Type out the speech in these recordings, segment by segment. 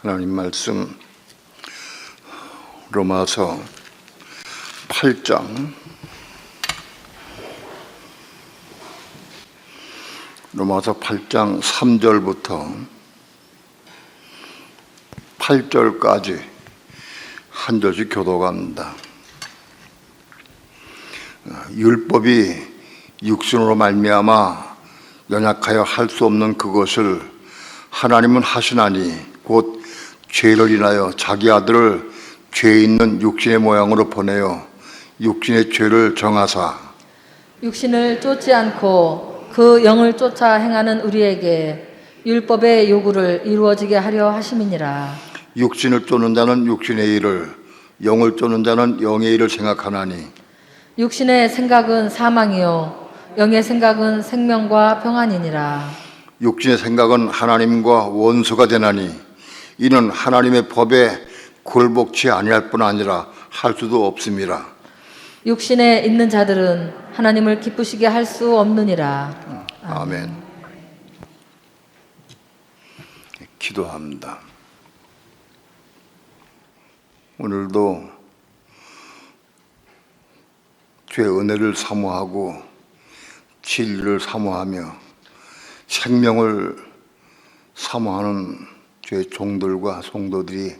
하나님 말씀 로마서 8장 로마서 8장 3절부터 8절까지 한 절씩 교도합니다. 율법이 육신으로 말미암아 연약하여 할 수 없는 그것을 하나님은 하시나니 곧 죄를 인하여 자기 아들을 죄 있는 육신의 모양으로 보내어 육신의 죄를 정하사 육신을 쫓지 않고 그 영을 쫓아 행하는 우리에게 율법의 요구를 이루어지게 하려 하심이니라. 육신을 쫓는 자는 육신의 일을, 영을 쫓는 자는 영의 일을 생각하나니 육신의 생각은 사망이요 영의 생각은 생명과 평안이니라. 육신의 생각은 하나님과 원수가 되나니 이는 하나님의 법에 굴복치 아니할 뿐 아니라 할 수도 없음이라. 육신에 있는 자들은 하나님을 기쁘시게 할 수 없느니라. 아멘. 기도합니다. 오늘도 주의 은혜를 사모하고 진리를 사모하며 생명을 사모하는 주의 종들과 성도들이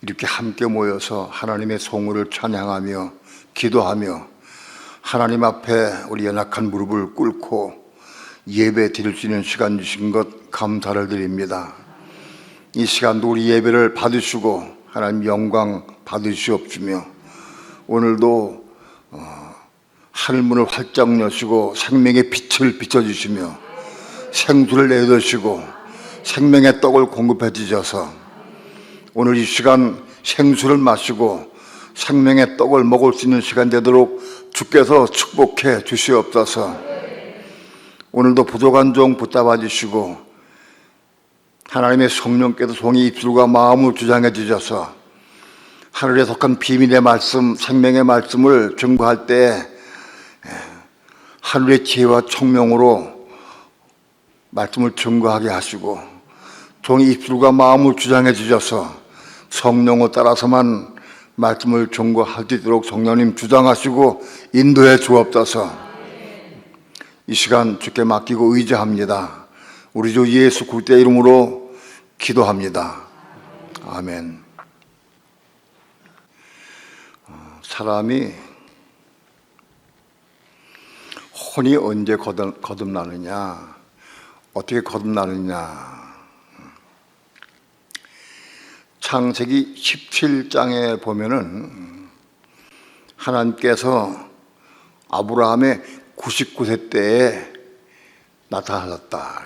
이렇게 함께 모여서 하나님의 성호를 찬양하며 기도하며 하나님 앞에 우리 연약한 무릎을 꿇고 예배 드릴 수 있는 시간 주신 것 감사를 드립니다. 이 시간도 우리 예배를 받으시고 하나님 영광 받으시옵시며 오늘도 하늘문을 활짝 여시고 생명의 빛을 비춰주시며 생수를 내주시고 생명의 떡을 공급해 주셔서 오늘 이 시간 생수를 마시고 생명의 떡을 먹을 수 있는 시간 되도록 주께서 축복해 주시옵소서. 오늘도 부족한 종 붙잡아 주시고 하나님의 성령께서 종의 입술과 마음을 주장해 주셔서 하늘에 속한 비밀의 말씀, 생명의 말씀을 증거할 때 하늘의 지혜와 총명으로 말씀을 증거하게 하시고 종의 입술과 마음을 주장해 주셔서 성령을 따라서만 말씀을 증거할 수 있도록 성령님 주장하시고 인도해 주옵소서. 이 시간 주께 맡기고 의지합니다. 우리 주 예수 그리스도의 이름으로 기도합니다. 아멘. 사람이 혼이 언제 거듭나느냐, 어떻게 거듭나느냐. 창세기 17장에 보면은 하나님께서 아브라함의 99세 때에 나타나셨다.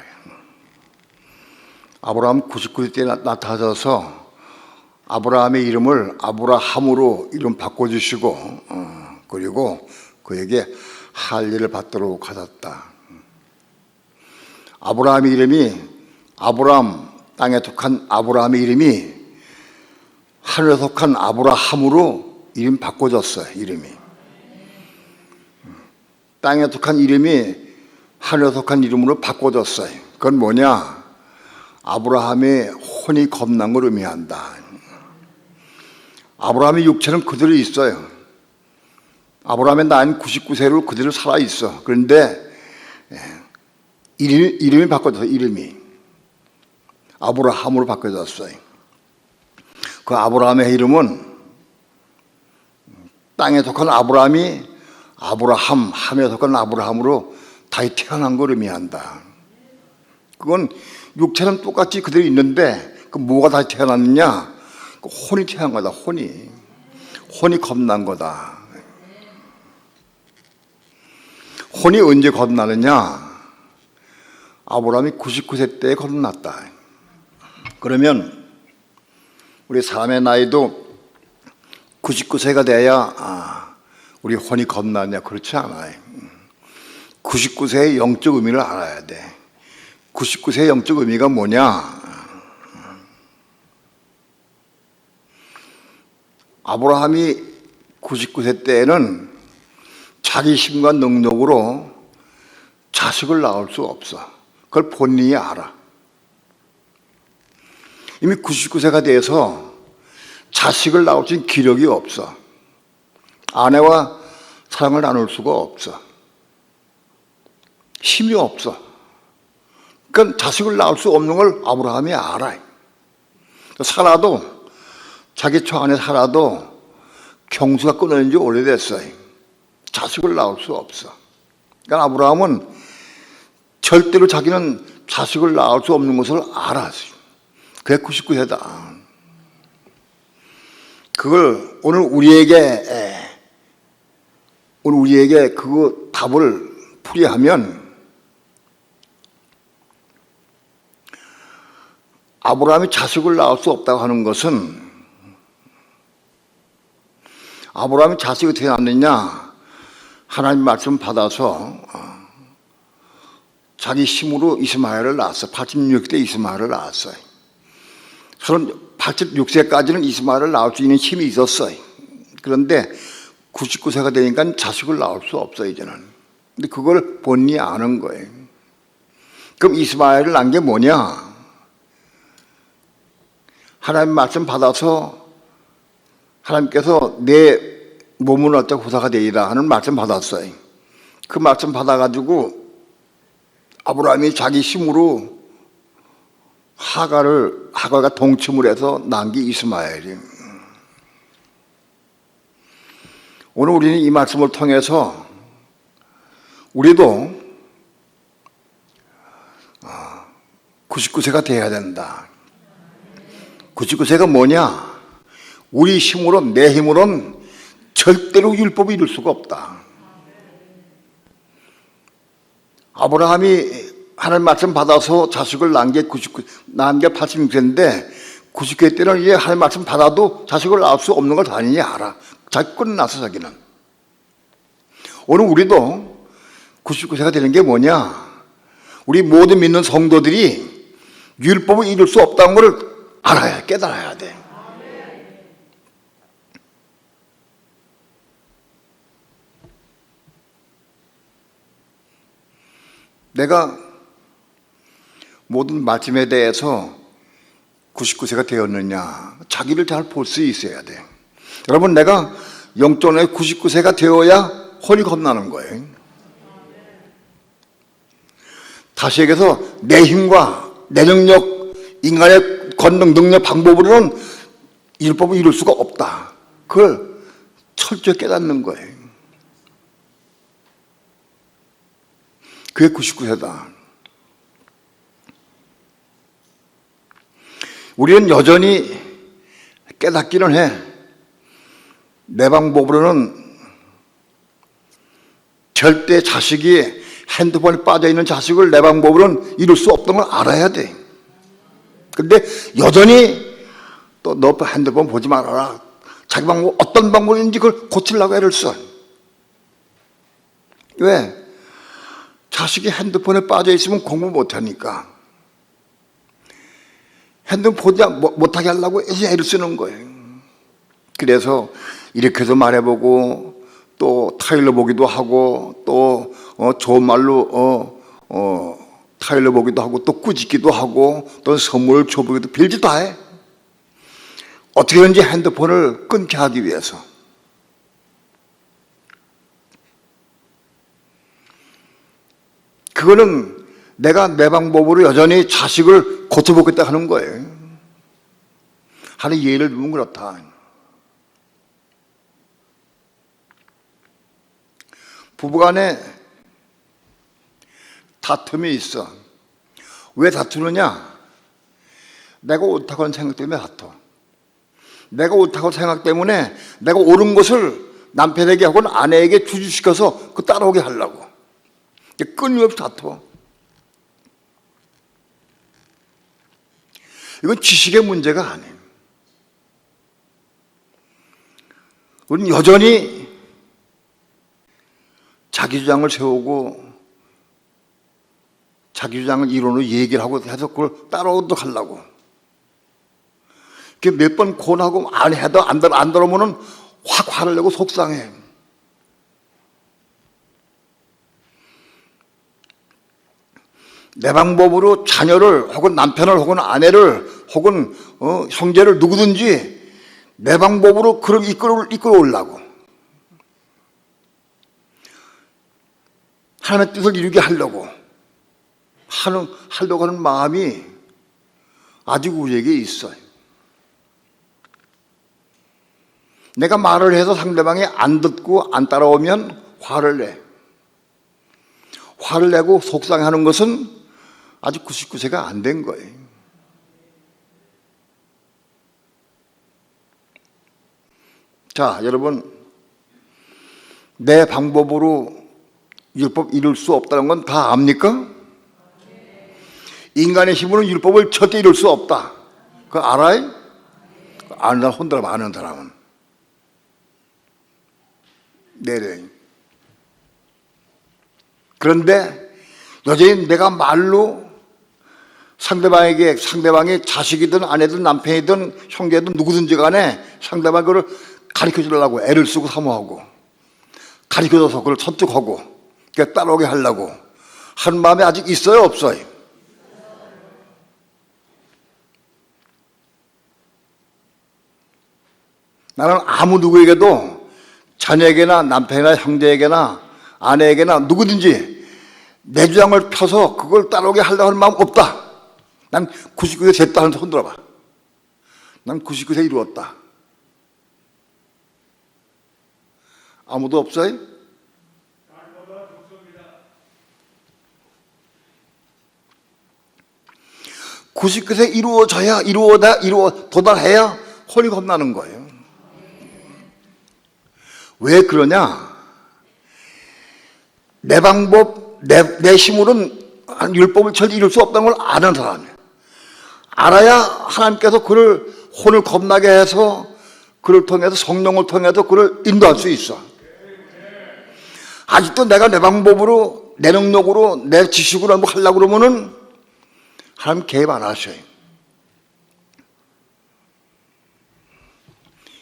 아브라함 99세 때에 나타나셔서 아브라함의 이름을 아브라함으로 이름 바꿔주시고 그리고 그에게 할례를 받도록 하셨다. 아브라함의 이름이 아브람, 땅에 속한 아브라함의 이름이 하늘에 속한 아브라함으로 이름 바꿔줬어요. 이름이 땅에 속한 이름이 하늘에 속한 이름으로 바꿔줬어요. 그건 뭐냐? 아브라함의 혼이 겁난 걸 의미한다. 아브라함의 육체는 그대로 있어요. 아브라함의 나이는 99세로 그대로 살아있어. 그런데 이름이 바꿔졌어요. 이름이 아브라함으로 바꿔졌어요. 그 아브라함의 이름은 땅에 속한 아브라함이 아브라함, 함에 속한 아브라함으로 다시 태어난 걸 의미한다. 그건 육체는 똑같이 그대로 있는데 그 뭐가 다시 태어났느냐? 그 혼이 태어난 거다. 혼이 겁난 거다. 혼이 언제 거듭나느냐? 아브라함이 99세 때에 거듭났다. 그러면 우리 사람의 나이도 99세가 돼야 우리 혼이 겁나냐? 그렇지 않아요. 99세의 영적 의미를 알아야 돼. 99세의 영적 의미가 뭐냐? 아브라함이 99세 때에는 자기 힘과 능력으로 자식을 낳을 수 없어. 그걸 본인이 알아. 이미 99세가 돼서 자식을 낳을 수 있는 기력이 없어. 아내와 사랑을 나눌 수가 없어. 힘이 없어. 그러니까 자식을 낳을 수 없는 걸 아브라함이 알아. 살아도, 자기 처 안에 살아도 경수가 끊어진 지 오래됐어요. 자식을 낳을 수 없어. 그러니까 아브라함은 절대로 자기는 자식을 낳을 수 없는 것을 알았어요. 그게 99세다. 그걸 오늘 우리에게 그 답을 풀이하면 아브라함이 자식을 낳을 수 없다고 하는 것은 아브라함이 자식이 어떻게 낳느냐? 하나님 말씀 받아서 자기 힘으로 이스마엘을 낳았어. 86세 때 이스마엘을 낳았어요. 86세까지는 이스마엘을 낳을 수 있는 힘이 있었어요. 그런데 99세가 되니까 자식을 낳을 수 없어요, 이제는. 근데 그걸 본인이 아는 거예요. 그럼 이스마엘을 낳은 게 뭐냐? 하나님 말씀 받아서 하나님께서 내 몸은 어쩌고 후사가 되리라 하는 말씀 받았어요. 그 말씀 받아가지고 아브라함이 자기 힘으로 하갈과 동침을 해서 낳은 게 이스마엘이. 오늘 우리는 이 말씀을 통해서 우리도 99세가 돼야 된다. 99세가 뭐냐? 우리 힘으로, 내 힘으로는 절대로 율법을 이룰 수가 없다. 아브라함이 하나님 말씀 받아서 자식을 낳은 게 86세인데 90세 때는 이제 하나님 말씀 받아도 자식을 낳을 수 없는 걸 당연히 알아. 자기 끝났어, 자기는. 오늘 우리도 99세가 되는 게 뭐냐? 우리 모든 믿는 성도들이 율법을 이룰 수 없다는 걸 알아야, 깨달아야 돼. 내가 모든 말씀에 대해서 99세가 되었느냐, 자기를 잘 볼 수 있어야 돼. 여러분, 내가 영적으로 99세가 되어야 혼이 겁나는 거예요. 다시 얘기해서 내 힘과 내 능력, 인간의 권능, 능력, 방법으로는 율법을 이룰 수가 없다. 그걸 철저히 깨닫는 거예요. 그게 99세다. 우리는 여전히 깨닫기는 해. 내 방법으로는 절대 자식이 핸드폰에 빠져있는 자식을 내 방법으로는 이룰 수 없다는 걸 알아야 돼. 근데 여전히 또 너 핸드폰 보지 말아라. 자기 방법, 어떤 방법인지 그걸 고치려고 애를 써. 왜? 자식이 핸드폰에 빠져있으면 공부 못하니까. 핸드폰 보지 못하게 하려고 애를 쓰는 거예요. 그래서 이렇게도 말해보고 또 타일러 보기도 하고 또 좋은 말로 타일러 보기도 하고 또 꾸짖기도 하고 또 선물을 줘보기도 별짓 다 해. 어떻게든지 핸드폰을 끊게 하기 위해서. 그거는 내가 내 방법으로 여전히 자식을 고쳐보겠다 하는 거예요. 하는 예를 들면 그렇다. 부부간에 다툼이 있어. 왜 다투느냐? 내가 옳다고 하는 생각 때문에 다퉈. 내가 옳다고 생각 때문에 내가 옳은 것을 남편에게 하고는 아내에게 주주시켜서 그 따라오게 하려고. 끊임없이 다퉈. 이건 지식의 문제가 아니에요. 우리는 여전히 자기 주장을 세우고 자기 주장을 이론으로 얘기를 하고 해서 그걸 따라오도록 하려고. 몇 번 권하고 안 해도 안 들어오면은 확 화를 내고 속상해. 내 방법으로 자녀를 혹은 남편을 혹은 아내를 혹은 형제를 누구든지 내 방법으로 그를 이끌어오려고 하나님의 뜻을 이루게 하려고 하는 마음이 아직 우리에게 있어요. 내가 말을 해서 상대방이 안 듣고 안 따라오면 화를 내. 화를 내고 속상해하는 것은 아직 99세가 안 된 거예요. 자, 여러분, 내 방법으로 율법 이룰 수 없다는 건 다 압니까? 인간의 힘으로는 율법을 절대 이룰 수 없다. 그거 알아요? 아는 사람 혼자 아는 사람은. 네네. 그런데 여전히 내가 말로 상대방의 자식이든 아내든 남편이든 형제든 누구든지 간에 상대방 그걸 가르쳐 주려고 애를 쓰고 사모하고 가르쳐줘서 그걸 설득하고 따라오게 하려고 하는 마음이 아직 있어요, 없어요? 나는 아무 누구에게도 자녀에게나 남편이나 형제에게나 아내에게나 누구든지 내 주장을 펴서 그걸 따라오게 하려고 하는 마음 없다. 난 99세 됐다 하는 손 들어봐. 난 99세 이루었다. 아무도 없어요? 99세 이루어져야 도달해야 혼이 겁나는 거예요. 왜 그러냐? 내 방법, 내 힘으로는 율법을 절대 이룰 수 없다는 걸 아는 사람이에요. 알아야 하나님께서 그를 혼을 겁나게 해서 그를 통해서 성령을 통해서 그를 인도할 수 있어. 아직도 내가 내 방법으로 내 능력으로 내 지식으로 뭐 하려고 그러면은 하나님 개입 안 하셔요.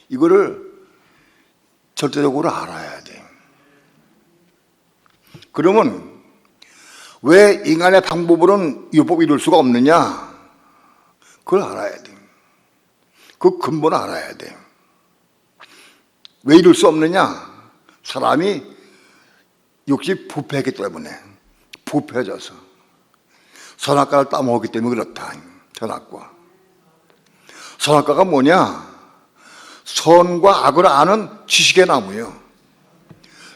이거를 절대적으로 알아야 돼. 그러면 왜 인간의 방법으로는 율법을 이룰 수가 없느냐? 그걸 알아야 돼. 그 근본을 알아야 돼. 왜 이룰 수 없느냐? 사람이 육신이 부패했기 때문에, 부패해져서 선악과를 따먹었기 때문에 그렇다. 선악과. 선악과가 뭐냐? 선과 악을 아는 지식의 나무예요.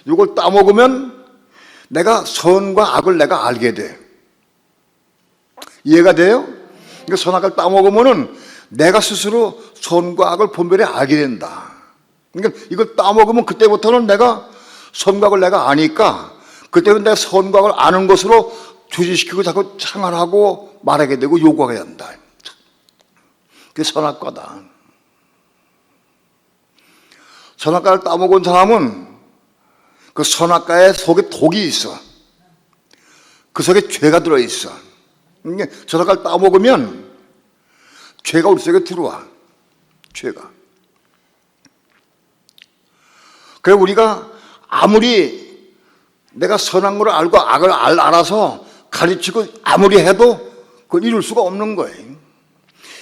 이걸 따먹으면 내가 선과 악을 내가 알게 돼. 이해가 돼요? 그러니까 선악과를 따먹으면은 내가 스스로 선과 악을 분별히 알게 된다. 그러니까 이걸 따먹으면 그때부터는 내가 선과 악을 내가 아니까 그때부터 내가 선과 악을 아는 것으로 주지시키고 자꾸 생활하고 말하게 되고 요구하게 된다. 그게 선악과다. 선악과를 따먹은 사람은 그 선악과의 속에 독이 있어. 그 속에 죄가 들어있어. 그러니까 선악과를 따먹으면 죄가 우리 속에 들어와. 죄가. 그래 우리가 아무리 내가 선한 걸 알고 악을 알아서 가르치고 아무리 해도 그걸 이룰 수가 없는 거예요.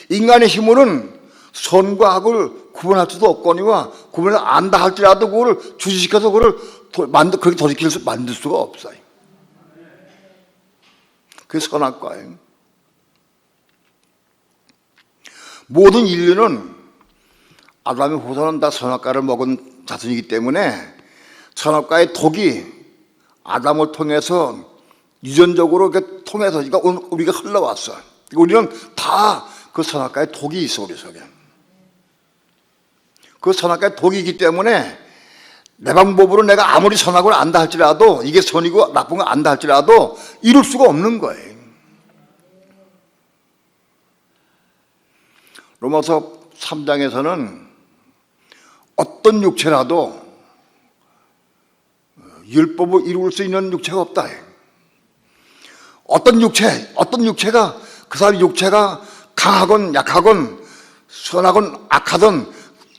인간의 힘으로는 선과 악을 구분할 수도 없거니와 구분을 안다 할지라도 그걸 주시시켜서 그걸 그렇게 만들 수가 없어요. 그게 선악과예요. 모든 인류는 아담의 후손은 다 선악과를 먹은 자손이기 때문에 선악과의 독이 아담을 통해서 유전적으로 통해서 우리가 흘러왔어. 우리는 다 그 선악과의 독이 있어 우리 속에. 그 선악과의 독이기 때문에 내 방법으로 내가 아무리 선악을 안다 할지라도 이게 선이고 나쁜 거 안다 할지라도 이룰 수가 없는 거예요. 로마서 3장에서는 어떤 육체라도 율법을 이룰 수 있는 육체가 없다. 어떤 육체가 그 사람의 육체가 강하건 약하건 선하건 악하든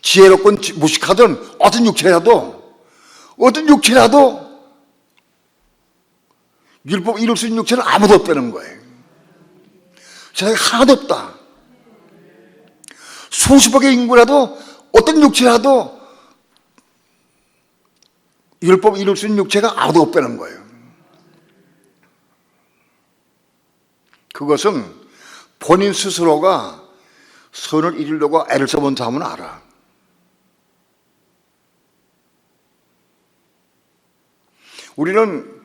지혜롭건 무식하든 어떤 육체라도 율법 이룰 수 있는 육체는 아무도 없다는 거예요. 세상에 하나도 없다. 수십억의 인구라도 어떤 육체라도 율법 이룰 수 있는 육체가 아무도 없다는 거예요. 그것은 본인 스스로가 선을 이루려고 애를 써본 사람은 알아. 우리는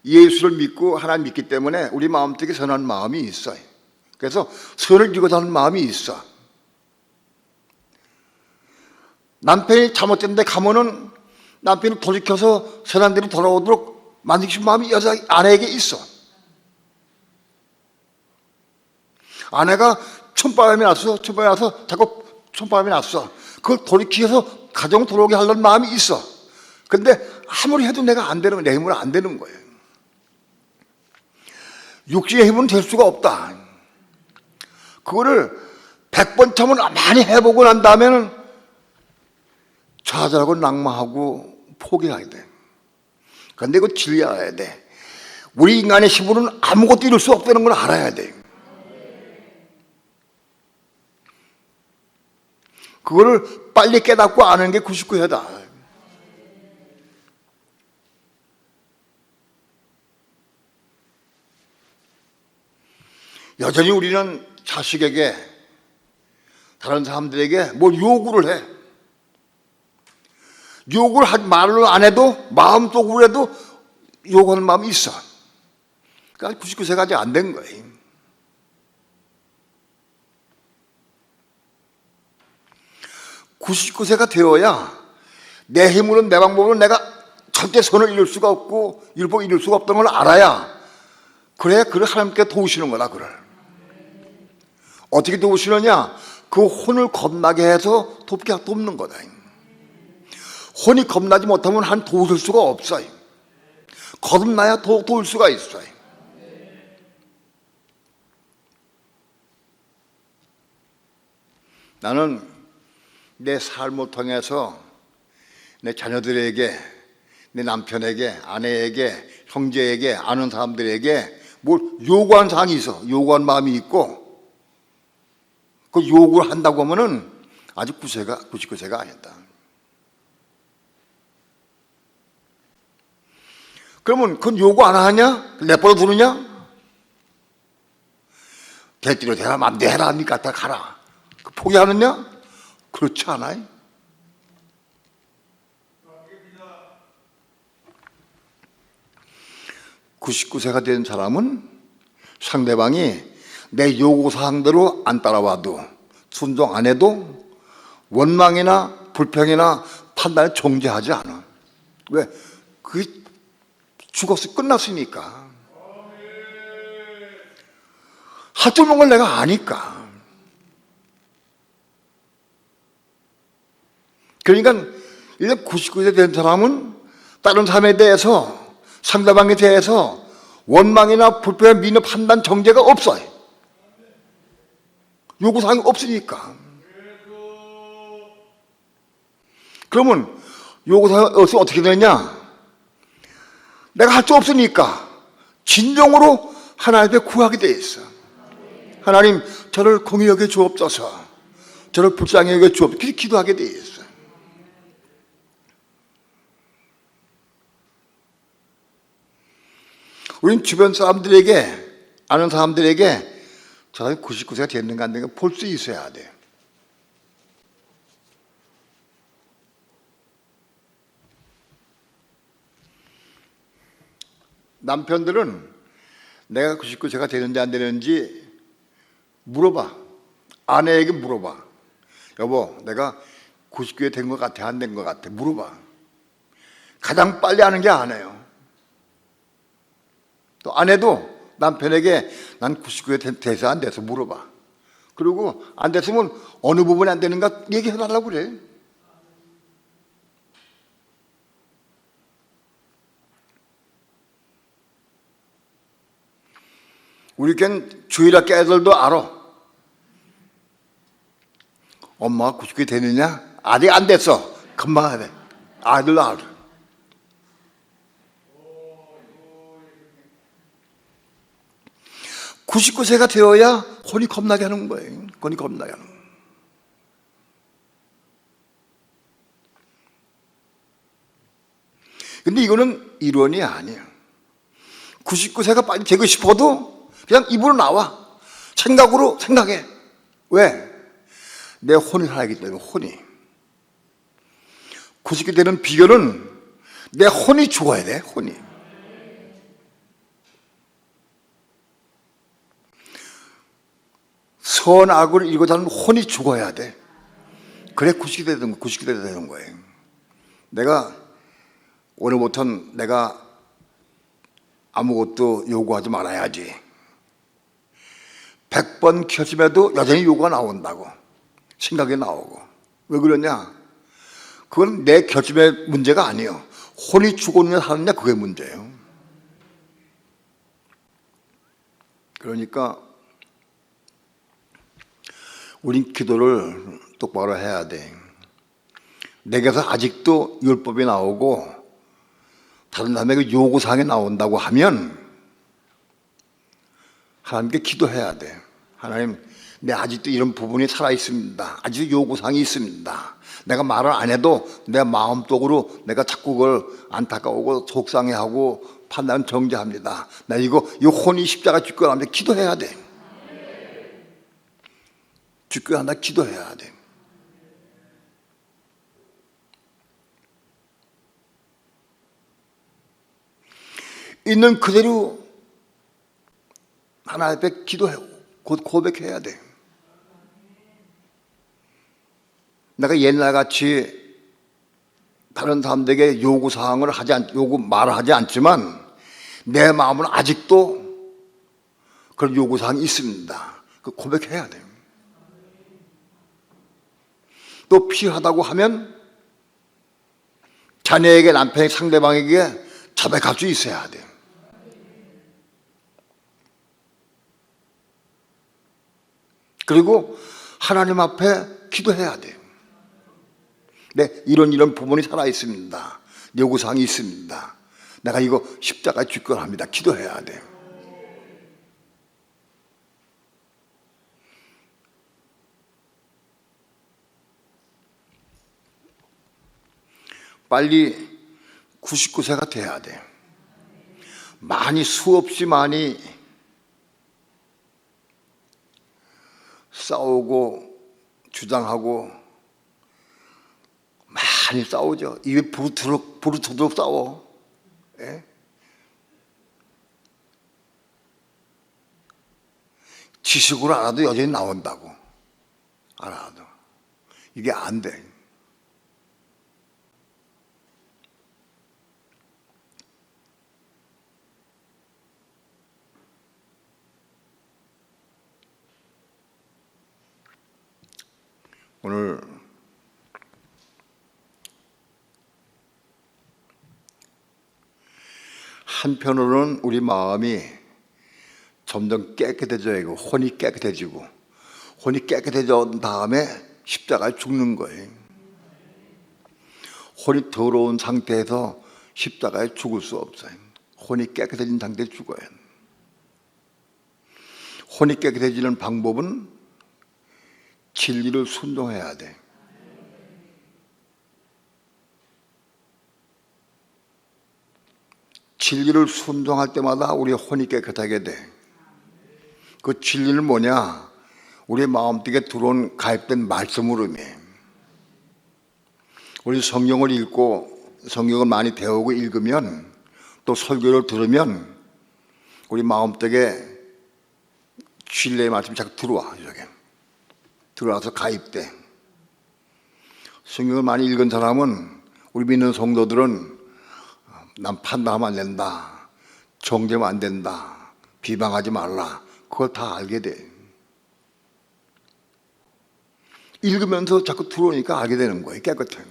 예수를 믿고 하나님 믿기 때문에 우리 마음속에 선한 마음이 있어요. 그래서 선을 이루고자 하는 마음이 있어. 남편이 잘못됐는데 가면은 남편이 돌이켜서 선한 대로 돌아오도록 만들고 싶은 마음이 여자 아내에게 있어. 아내가 촌바람이 났어. 자꾸 촌바람이 났어. 그걸 돌이켜서 가정 들어오게 하려는 마음이 있어. 근데 아무리 해도 내가 안 되는 거야. 내 힘으로 안 되는 거예요. 육신의 힘은 될 수가 없다. 그거를 100번 참은 많이 해보고 난 다음에는 좌절하고 낙마하고 포기해야 돼. 그런데 그거 진리해야 알아야 돼. 우리 인간의 힘으로는 아무것도 이룰 수 없다는 걸 알아야 돼. 그거를 빨리 깨닫고 아는 게 99회다. 여전히 우리는 자식에게, 다른 사람들에게 뭐 요구를 해. 요구를 말로 안 해도 마음속으로 해도 요구하는 마음이 있어. 그러니까 99세가 아직 안 된 거예요. (99세가) 되어야 내 힘으로는, 내 방법으로는 내가 절대 선을 이룰 수가 없고 율법을 이룰 수가 없다는 걸 알아야, 그래 하나님께 도우시는 거다. 그래. 어떻게 도우시느냐? 그 혼을 겁나게 해서 돕는 거다. 혼이 겁나지 못하면 한 도울 수가 없어요. 겁나야 도울 수가 있어요. 나는 내 삶을 통해서 내 자녀들에게, 내 남편에게, 아내에게, 형제에게, 아는 사람들에게 뭘 요구한 사항이 있어. 요구한 마음이 있고, 그 요구를 한다고 하면은 아직 99세가 아니다. 그러면 그건 요구 안 하냐? 내버려 두느냐? 대띠로 대라, 맘대로 해라, 니까 다 가라. 포기하느냐? 그렇지 않아요? (99세가) 된 사람은 상대방이 내 요구사항대로 안 따라와도, 순종 안 해도 원망이나 불평이나 판단에 정죄하지 않아. 왜? 그게 죽었어, 끝났으니까. 할 줄 모르는 걸 내가 아니까. 그러니까 99세 된 사람은 다른 사람에 대해서, 상대방에 대해서 원망이나 불평, 미련, 판단, 정죄가 없어요. 요구사항이 없으니까. 그러면 요구사항이 없으면 어떻게 되냐? 내가 할 수 없으니까 진정으로 하나님 앞에 구하게 돼 있어. 하나님, 저를 공의 여겨 주옵소서, 저를 불쌍히 여겨 주옵소서, 그렇게 기도하게 돼 있어. 우린 주변 사람들에게, 아는 사람들에게 저 사람이 99세가 됐는가 안 됐는가 볼 수 있어야 돼. 남편들은 내가 99세가 되는지 안 되는지 물어봐. 아내에게 물어봐. 여보, 내가 99세 된 것 같아, 안 된 것 같아? 물어봐. 가장 빨리 아는 게 아내예요. 또 아내도 남편에게 난 99세 돼서 안 돼서 물어봐. 그리고 안 됐으면 어느 부분이 안 되는가 얘기해달라고 그래. 우리 겐 주일학교 애들도 알아. 엄마가 99세 되느냐? 아직 안 됐어. 금방 하래. 아들도 알아. (99세가) 되어야 혼이 겁나게 하는 거예요. 혼이 겁나게 하는 거예요. 근데 이거는 이론이 아니야. 99세가 빨리 되고 싶어도 그냥 입으로 나와. 생각으로 생각해. 왜? 내 혼이 살아있기 때문에. 혼이 90세 되는 비결은 내 혼이 죽어야 돼. 혼이. 선악을 이루고자 하는 혼이 죽어야 돼. 그래 90세 되는 거예요. 내가 오늘부터는 내가 아무것도 요구하지 말아야지. 100번 결심해도 여전히 요구가 나온다고. 생각이 나오고. 왜 그러냐? 그건 내 결심의 문제가 아니에요. 혼이 죽었느냐 사느냐 그게 문제예요. 그러니까 우린 기도를 똑바로 해야 돼. 내게서 아직도 율법이 나오고 다른 사람에게 요구사항이 나온다고 하면 하나님께 기도해야 돼. 하나님, 내 아직도 이런 부분이 살아있습니다. 아직도 요구사항이 있습니다. 내가 말을 안 해도 내 마음속으로 내가 자꾸 그걸 안타까워하고 속상해하고 판단 정죄합니다. 나 이 혼이 십자가 죽고 나면 기도해야 돼. 죽고 나면 기도해야 돼. 있는 그대로 하나님 앞에 기도해, 곧 고백해야 돼. 내가 옛날같이 다른 사람들에게 요구사항을 말을 하지 않지만 내 마음은 아직도 그런 요구사항이 있습니다. 그 고백해야 돼요. 또 필요하다고 하면 자녀에게, 남편에게, 상대방에게 자백할 수 있어야 돼요. 그리고 하나님 앞에 기도해야 돼요. 네, 이런 부분이 살아있습니다. 요구사항이 있습니다. 내가 이거 십자가에 죽기로 합니다. 기도해야 돼요. 빨리 99세가 돼야 돼요. 수없이 많이 싸우고 주장하고 많이 싸우죠. 입에 부르토록 싸워. 예? 지식으로 알아도 여전히 나온다고. 알아도. 이게 안 돼. 오늘 한편으로는 우리 마음이 점점 깨끗해져야 하고 혼이 깨끗해지고, 혼이 깨끗해진 다음에 십자가에 죽는 거예요. 혼이 더러운 상태에서 십자가에 죽을 수 없어요. 혼이 깨끗해진 상태에 죽어요. 혼이 깨끗해지는 방법은 진리를 순종해야 돼. 진리를 순종할 때마다 우리 혼이 깨끗하게 돼. 그 진리는 뭐냐? 우리 마음속에 들어온 가입된 말씀으로 해. 우리 성경을 읽고 성경을 많이 배우고 읽으면 또 설교를 들으면 우리 마음속에 진리의 말씀이 자꾸 들어와. 이렇게 들어와서 가입돼. 성경을 많이 읽은 사람은, 우리 믿는 성도들은 난 판단하면 안 된다, 정죄하면 안 된다, 비방하지 말라, 그걸 다 알게 돼. 읽으면서 자꾸 들어오니까 알게 되는 거예요. 깨끗해.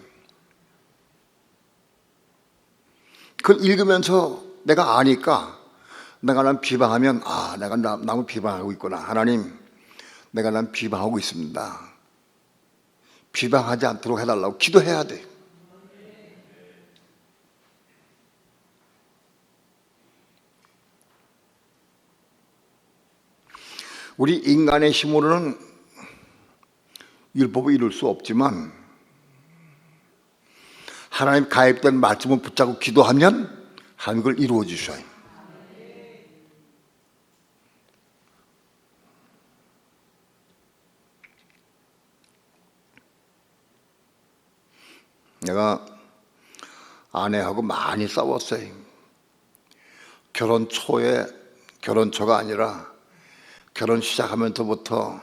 그걸 읽으면서 내가 아니까, 내가 남 비방하면 내가 남을 비방하고 있구나. 하나님, 내가 남 비방하고 있습니다. 비방하지 않도록 해달라고 기도해야 돼. 우리 인간의 힘으로는 율법을 이룰 수 없지만 하나님 가입된 말씀을 붙잡고 기도하면 하나님 그걸 이루어 주셔요. 내가 아내하고 많이 싸웠어요. 결혼 초에, 결혼 초가 아니라 결혼 시작하면서부터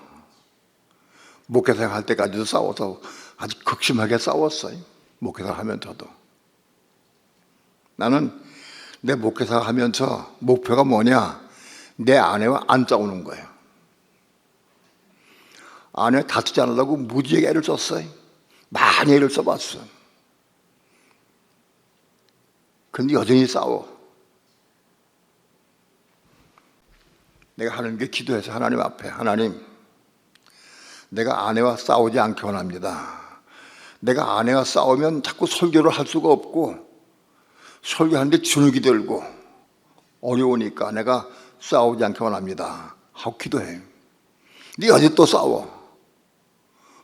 목회생 할 때까지도 싸워서 아주 극심하게 싸웠어요. 목회생 하면서도. 나는 내 목회생 하면서 목표가 뭐냐? 내 아내와 안 싸우는 거예요. 아내 다투지 않으려고 무지하게 애를 썼어요. 많이 애를 써봤어. 근데 여전히 싸워. 내가 하나님께 기도해서 하나님 앞에, 하나님, 내가 아내와 싸우지 않게 원합니다. 내가 아내와 싸우면 자꾸 설교를 할 수가 없고 설교하는데 주눅이 들고 어려우니까 내가 싸우지 않게 원합니다 하고 기도해. 근데 여전히 또 싸워.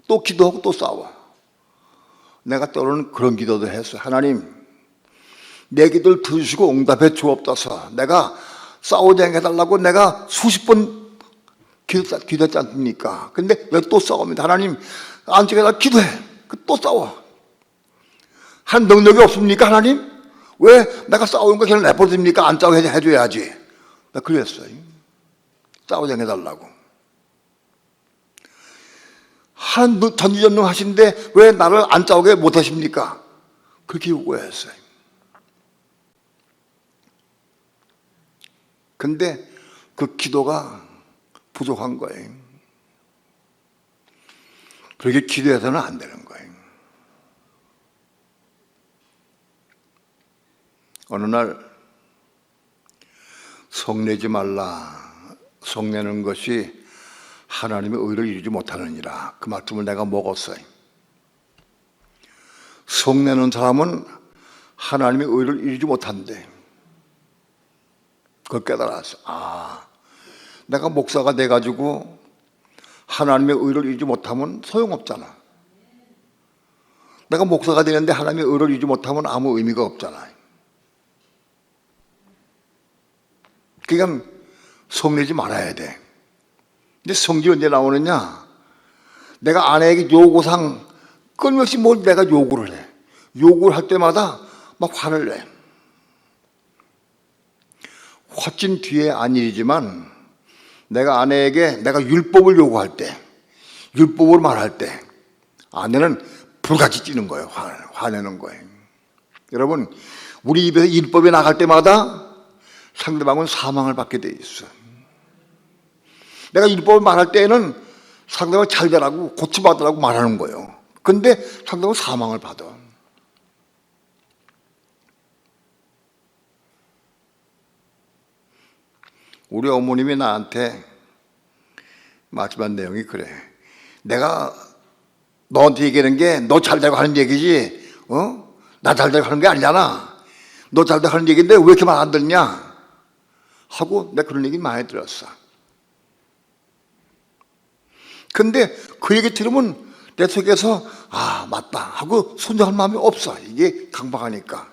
또 기도하고 또 싸워. 내가 때로는 그런 기도도 했어요. 하나님, 내 기도를 들으시고 응답해 주옵소서. 내가 싸우지 않게 해달라고 내가 수십 번 기도했지 않습니까? 근데 왜 또 싸웁니다? 하나님, 안 지게 해달라고 기도해. 또 싸워. 한 능력이 없습니까, 하나님? 왜 내가 싸우는 거 그냥 내버려둡니까? 안 싸우게 해줘야지. 나 그랬어요. 싸우지 않게 해달라고. 한 전지전능 하신데 왜 나를 안 싸우게 못하십니까? 그렇게 요구했어요. 근데 그 기도가 부족한 거예요. 그렇게 기도해서는 안 되는 거예요. 어느 날 성내지 말라. 성내는 것이 하나님의 의를 이루지 못하느니라. 그 말씀을 내가 먹었어요. 성내는 사람은 하나님의 의를 이루지 못한대. 그걸 깨달았어. 내가 목사가 돼가지고 하나님의 의를 이루지 못하면 소용없잖아. 내가 목사가 되는데 하나님의 의를 이루지 못하면 아무 의미가 없잖아. 그러니까 성내지 말아야 돼. 근데 성질이 언제 나오느냐? 내가 아내에게 요구상 끊임없이 뭘 내가 요구를 해. 요구를 할 때마다 막 화를 내. 화친 뒤에 안 일이지만 내가 아내에게 내가 율법을 요구할 때, 율법을 말할 때 아내는 불같이 찌는 거예요. 화내는 거예요. 여러분, 우리 입에서 율법이 나갈 때마다 상대방은 사망을 받게 돼 있어. 내가 율법을 말할 때에는 상대방을 잘 되라고 고쳐받으라고 말하는 거예요. 근데 상대방은 사망을 받아. 우리 어머님이 나한테 말씀한 내용이 그래. 내가 너한테 얘기하는 게 너 잘되고 하는 얘기지, 나 잘되고 하는 게 아니잖아. 너 잘되고 하는 얘기인데 왜 이렇게 말 안 듣냐? 하고 내가 그런 얘기 많이 들었어. 근데 그 얘기 들으면 내 속에서 맞다 하고 순종할 마음이 없어. 이게 강박하니까.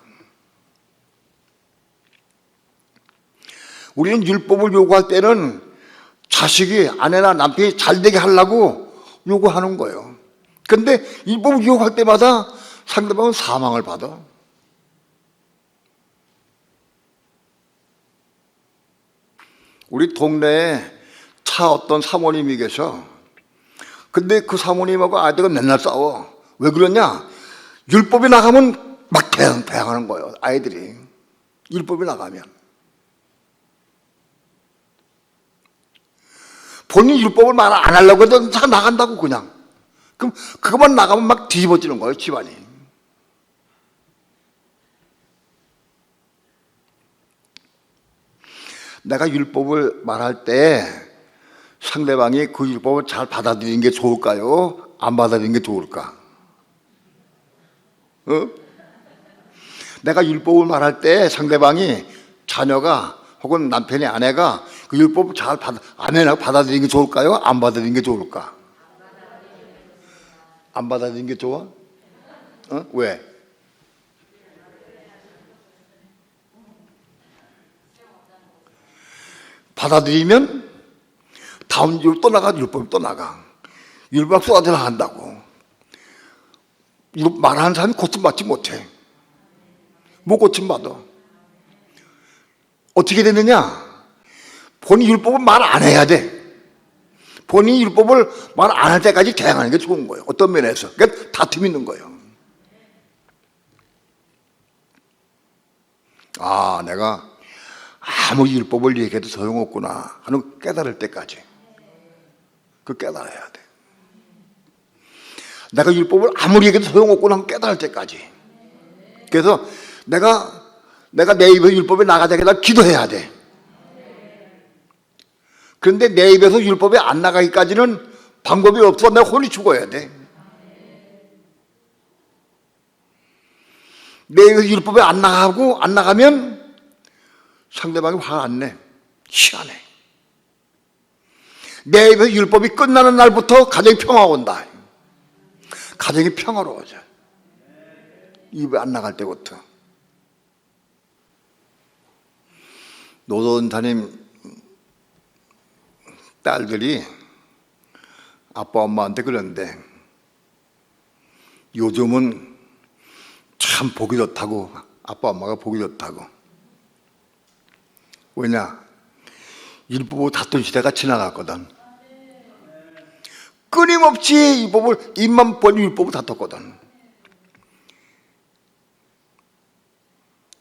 우리는 율법을 요구할 때는 자식이 아내나 남편이 잘되게 하려고 요구하는 거예요. 근데 율법을 요구할 때마다 상대방은 사망을 받아. 우리 동네에 차 어떤 사모님이 계셔. 근데 그 사모님하고 아이들과 맨날 싸워. 왜 그러냐? 율법이 나가면 막 대항하는 거예요. 아이들이. 율법이 나가면. 본인 율법을 말 안 하려고 해도 다 나간다고 그냥. 그럼 그것만 나가면 막 뒤집어지는 거예요, 집안이. 내가 율법을 말할 때 상대방이 그 율법을 잘 받아들이는 게 좋을까요? 안 받아들이는 게 좋을까? 내가 율법을 말할 때 상대방이 자녀가 혹은 남편이 아내가 그 율법을 잘 아내라고 받아들이는 게 좋을까요? 안 받아들이는 게 좋을까? 안 받아들이는 게 좋아? 왜? 받아들이면 다음 율법 또 나가, 율법이 또 나가. 율법 쏟아져 나간다고. 말하는 사람이 고침받지 못해. 뭐 고침받아? 어떻게 되느냐? 본인 율법을 말 안 해야 돼. 본인 율법을 말 안 할 때까지 대항하는 게 좋은 거예요. 어떤 면에서. 그러니까 다툼이 있는 거예요. 아, 내가 아무리 율법을 얘기해도 소용없구나 하는 깨달을 때까지. 그 깨달아야 돼. 내가 율법을 아무리 얘기해도 소용없구나 하는 깨달을 때까지. 그래서 내가 내 입에서 율법에 나가자게 날 기도해야 돼. 그런데 내 입에서 율법에 안 나가기까지는 방법이 없어. 내가 혼이 죽어야 돼. 내 입에서 율법에 안 나가면 상대방이 화가 안 내. 희한해. 내 입에서 율법이 끝나는 날부터 가정이 평화가 온다. 가정이 평화로워져. 입에 안 나갈 때부터. 노도원사님 딸들이 아빠 엄마한테 그러는데 요즘은 참 보기 좋다고. 아빠 엄마가 보기 좋다고. 왜냐? 율법으로 다툰 시대가 지나갔거든. 끊임없이 이 법을 입만 벌린 율법을 다퉜거든.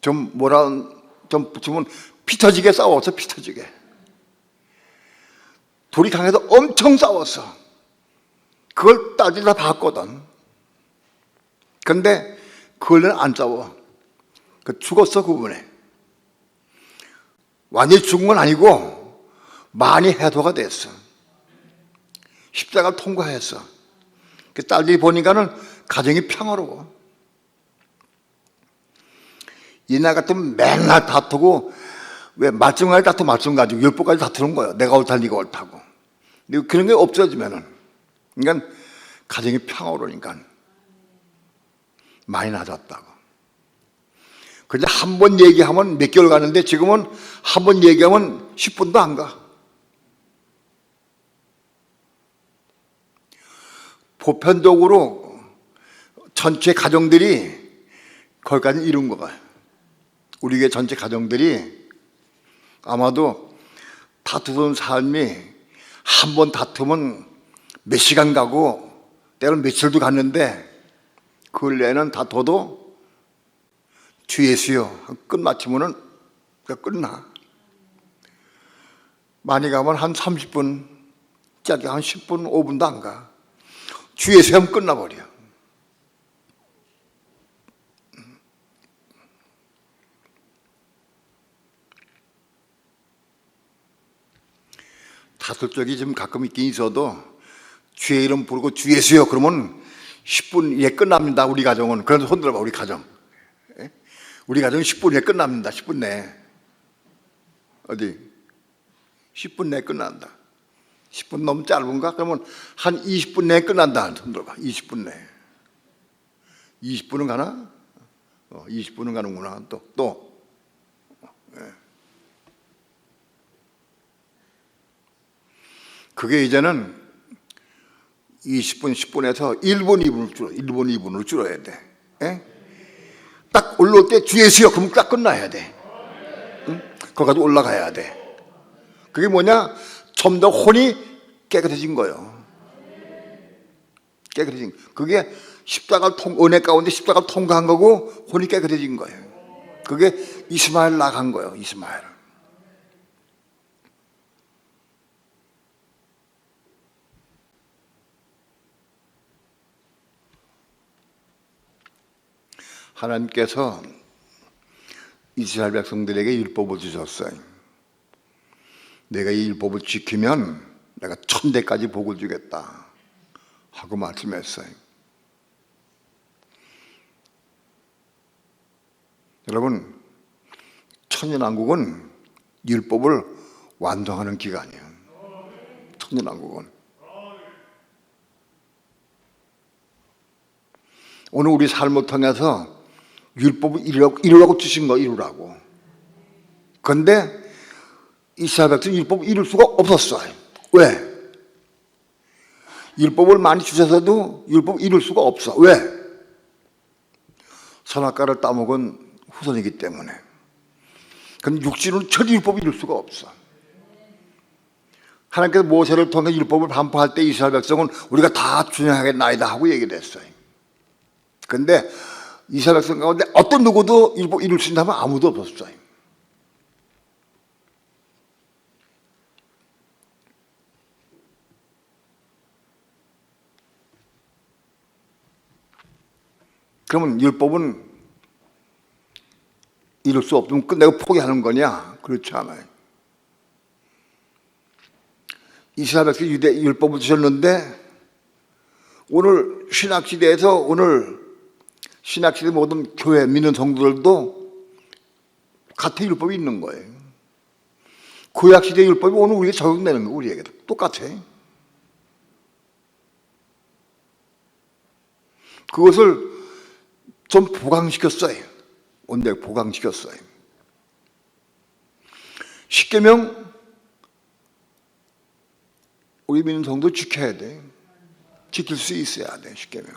좀 붙이면 피 터지게 싸웠어. 피 터지게. 둘이 강해서 엄청 싸웠어. 그걸 따지다 봤거든. 근데 그걸로는 안 싸워. 죽었어, 그분에. 완전히 죽은 건 아니고 많이 해소가 됐어. 십자가를 통과했어. 그 딸들이 보니까는 가정이 평화로워. 이날 같으면 맨날 다투고, 왜 말씀까지 다투고 말씀 가지고 율법까지 다투는 거예요. 내가 옳다 네가 옳다고. 근데 그런 게 없어지면은, 그러니까 가정이 평화로우니까 많이 나아졌다고. 그냥 한 번 얘기하면 몇 개월 가는데 지금은 한 번 얘기하면 10분도 안 가. 보편적으로 전체 가정들이 거기까지 이룬 거가. 우리 교회 전체 가정들이 아마도 다투던 삶이 한 번 다투면 몇 시간 가고 때로는 며칠도 갔는데 그 근래에는 다퉈도 주 예수여 끝마치면은 끝나. 많이 가면 한 30분, 짧게 한 10분, 5분도 안 가. 주 예수 하면 끝나버려. 다툴 적이 좀 가끔 있긴 있어도 주의 이름 부르고 주 예수요 그러면 10분 이에 끝납니다. 우리 가정은. 그래서 손 들어봐. 우리 가정. 우리 가정은 10분 이에 끝납니다. 10분 내에. 어디? 10분 내에 끝난다. 10분 너무 짧은가? 그러면 한 20분 내에 끝난다. 손 들어봐. 20분 내에. 20분은 가나? 20분은 가는구나. 또. 그게 이제는 20분, 10분에서 1분, 2분으로 줄어야 돼. 딱 올라올 때 주 예수여 그러면 딱 끝나야 돼. 응? 거기까지 올라가야 돼. 그게 뭐냐? 좀 더 혼이 깨끗해진 거예요. 깨끗해진 거. 그게 은혜 가운데 십자가를 통과한 거고 혼이 깨끗해진 거예요. 그게 이스마엘 나간 거예요. 이스마엘. 하나님께서 이스라엘 백성들에게 율법을 주셨어요. 내가 이 율법을 지키면 내가 천대까지 복을 주겠다 하고 말씀했어요. 여러분, 천년왕국은 율법을 완성하는 기간이에요. 천년왕국은. 오늘 우리 삶을 통해서 율법을 이루라고 주신 거 이루라고. 그런데 이스라엘 백성 율법을 이룰 수가 없었어요. 왜? 율법을 많이 주셔서도 율법을 이룰 수가 없어. 왜? 선악과를 따먹은 후손이기 때문에. 그럼 육신으로 절대 율법을 이룰 수가 없어. 하나님께서 모세를 통해 율법을 반포할 때 이스라엘 백성은 우리가 다 준행하겠나이다 하고 얘기를 했어요. 그런데 이스라엘 백성 가운데 어떤 누구도 율법 이룰 수 있다면 아무도 없었어요. 그러면 율법은 이룰 수 없으면 끝내고 포기하는 거냐? 그렇지 않아요. 이스라엘 백성이 유대 율법을 주셨는데 오늘 신학시대에서 오늘 신학시대 모든 교회 믿는 성도들도 같은 율법이 있는 거예요. 구약시대 율법이 오늘 우리에게 적용되는 거예요. 우리에게 똑같아. 그것을 좀 보강시켰어요. 온전히 보강시켰어요. 십계명 우리 믿는 성도 지켜야 돼. 지킬 수 있어야 돼. 십계명.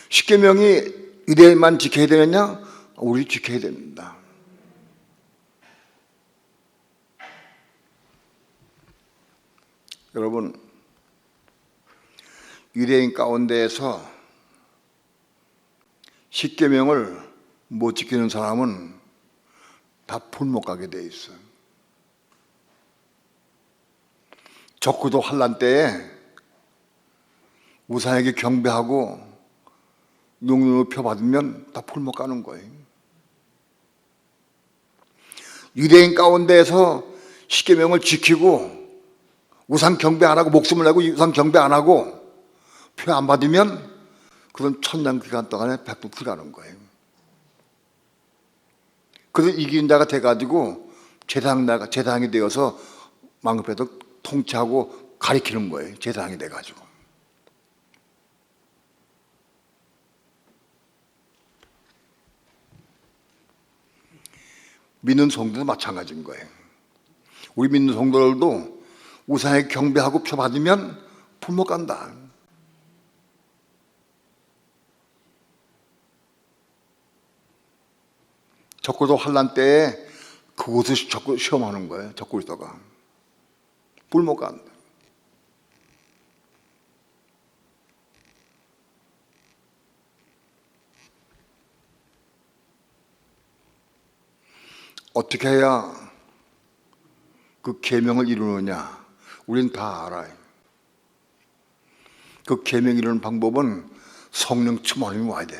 십계명이 유대인만 지켜야 되느냐? 우리 지켜야 됩니다. 여러분, 유대인 가운데에서 십계명을 못 지키는 사람은 다 불못 가게 돼 있어요. 적구도 환란 때에 우상에게 경배하고 용림을 표받으면 다 불못 가는 거예요. 유대인 가운데에서 십계명을 지키고 우상 경배 안 하고 목숨을 내고 우상 경배 안 하고 표 안 받으면 그건 천년 기간 동안에 백독 들어가는 거예요. 그래서 이긴 자가 돼가지고 제사장이 되어서 만급해도 통치하고 가리키는 거예요. 제사장이 돼가지고. 믿는 성도도 마찬가지인 거예요. 우리 믿는 성도들도 우상에 경배하고 표 받으면 불못 간다. 적고도 환란 때에 그곳을 적고 시험하는 거예요. 적고 있다가 불못 간다. 어떻게 해야 그 계명을 이루느냐? 우리는 다 알아요. 그 계명 이루는 방법은 성령 충만이 와야 돼.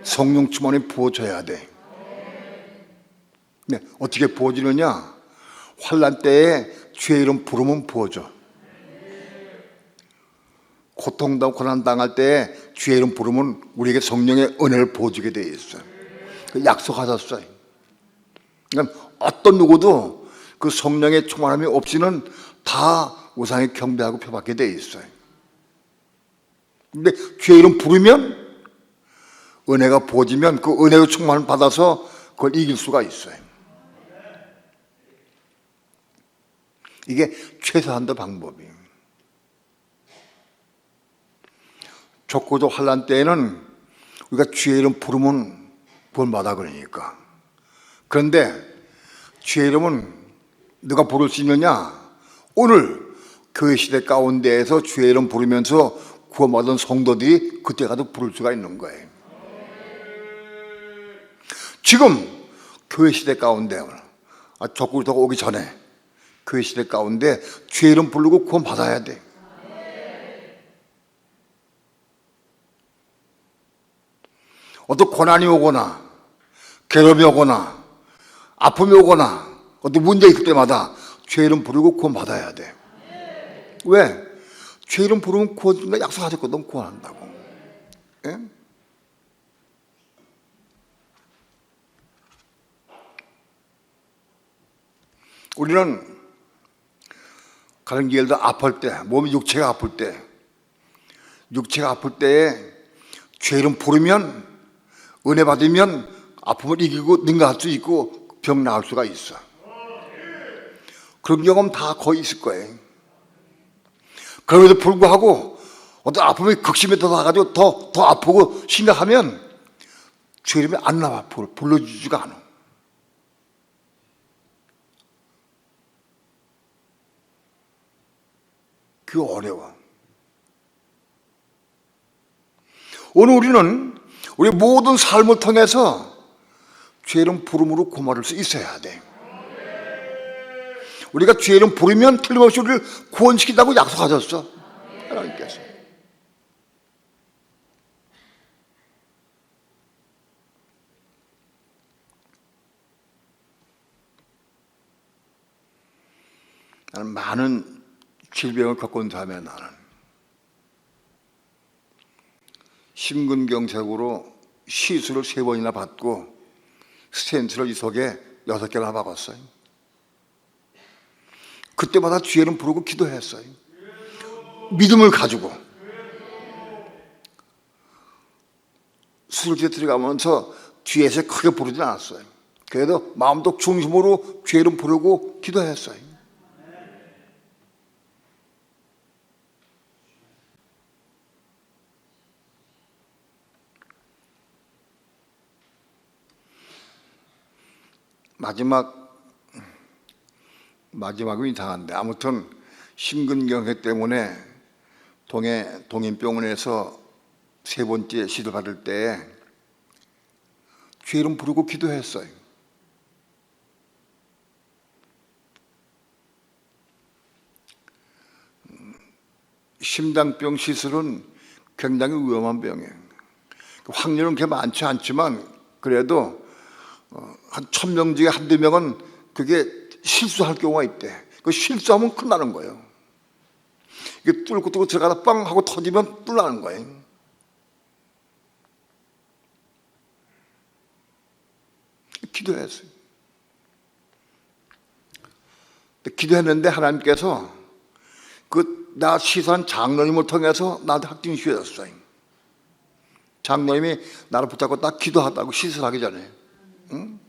성령 충만이 부어져야 돼. 네, 어떻게 부어지느냐? 환란 때에 주의 이름 부르면 부어져. 고통당하고 고난당할 때 주의 이름 부르면 우리에게 성령의 은혜를 부어주게 돼 있어요. 약속하셨어요. 그러니까 어떤 누구도 그 성령의 충만함이 없이는 다 우상에 경배하고 표받게 돼 있어요. 근데 주의 이름 부르면 은혜가 부어지면 그 은혜의 충만을 받아서 그걸 이길 수가 있어요. 이게 최소한도 방법이에요. 적고도 환란 때에는 우리가 주의 이름 부르면 구원받아 그러니까. 그런데 주의 이름은 누가 부를 수 있느냐? 오늘 교회 시대 가운데에서 주의 이름 부르면서 구원받은 성도들이 그때 가도 부를 수가 있는 거예요. 지금 교회 시대 가운데 적그리스도가 오기 전에 교회 시대 가운데 주의 이름 부르고 구원받아야 돼. 어떤 고난이 오거나 괴롭이 오거나 아픔이 오거나 어떤 문제 있을 때마다 주의 이름 부르고 구원받아야 돼. 왜? 주의 이름 부르면 구원준다 약속하셨거든. 구원한다고. 예? 우리는 가령 예를 들어 아플 때, 몸이 육체가 아플 때에 주의 이름 부르면 은혜 받으면 아픔을 이기고 능가할 수 있고 병 나을 수가 있어. 그런 경험 다 거의 있을 거예요. 그럼에도 불구하고 어떤 아픔이 극심에 나가지고 더 아프고 심각하면 주의 이름이 안 나와. 불러주지가 않아. 그게 어려워. 오늘 우리는 우리 모든 삶을 통해서 주의 이름 부름으로 고마울 수 있어야 돼. 우리가 주의 이름 부르면 틀림없이 우리를 구원시킨다고 약속하셨어, 하나님께서. 나는 많은 질병을 겪은 다음에 나는 심근경색으로 시술을 3번이나 받고 스텐트를 이 속에 6개나 박았어요. 그때마다 주의 이름 부르고 기도했어요. 믿음을 가지고. 수술실에 들어가면서 뒤에서 크게 부르진 않았어요. 그래도 마음도 중심으로 주의 이름 부르고 기도했어요. 마지막은 이상한데 아무튼 심근경색 때문에 동인병원에서 3번째 시술 받을 때 주의 이름 부르고 기도했어요. 심장병 시술은 굉장히 위험한 병이에요. 확률은 그렇게 많지 않지만 그래도 한 1000명 중에 1~2명은 그게 실수할 경우가 있대. 그 실수하면 큰일 나는 거예요. 이게 뚫고 들어가다 빵 하고 터지면 뚫 나는 거예요. 기도했어요. 기도했는데 하나님께서 나 시선 장로님을 통해서 나한테 확증 주셨어요. 장로님이 나를 붙잡고 딱 기도하다고 시술하기 전에. 응?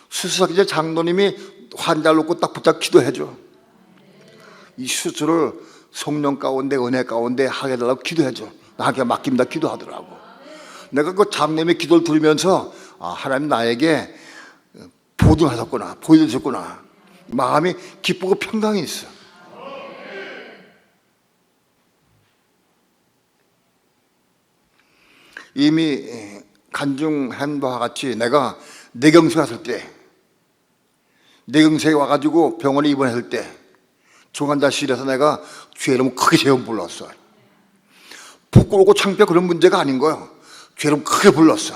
수술하기 전에 장로님이 환자를 놓고 딱 붙잡고 기도해줘. 이 수술을 성령 가운데 은혜 가운데 하게 해달라고 기도해줘. 나한테 맡깁니다 기도하더라고. 내가 그 장로님의 기도를 들으면서 하나님 나에게 보증하셨구나, 보여주셨구나. 마음이 기쁘고 평강이 있어. 이미 간증한 바와 같이 내가 뇌경색 왔을 때, 뇌경색이 와가지고 병원에 입원했을 때 중환자실에서 내가 주의 이름을 크게 제번 불렀어. 부끄럽고 창피하고 그런 문제가 아닌 거예요. 주의 이름 크게 불렀어.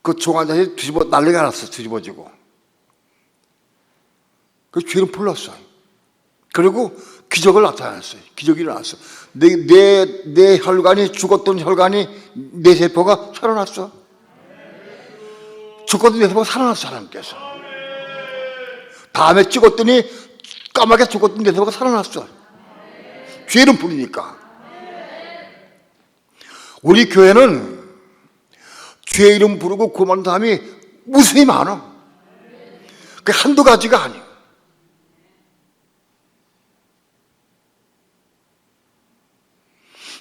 그 중환자실 난리가 났어. 뒤집어지고. 그 주의 이름 불렀어. 그리고 기적을 나타냈어요. 기적이 일어났어. 내 혈관이, 죽었던 혈관이, 내 세포가 살아났어. 죽었던 내 세포가 살아났어, 하나님께서. 다음에 찍었더니 까맣게 죽었던 내 세포가 살아났어. 주의 이름 부르니까. 우리 교회는 주의 이름 부르고 고마운 사람이 무수히 많아. 그게 한두 가지가 아니야.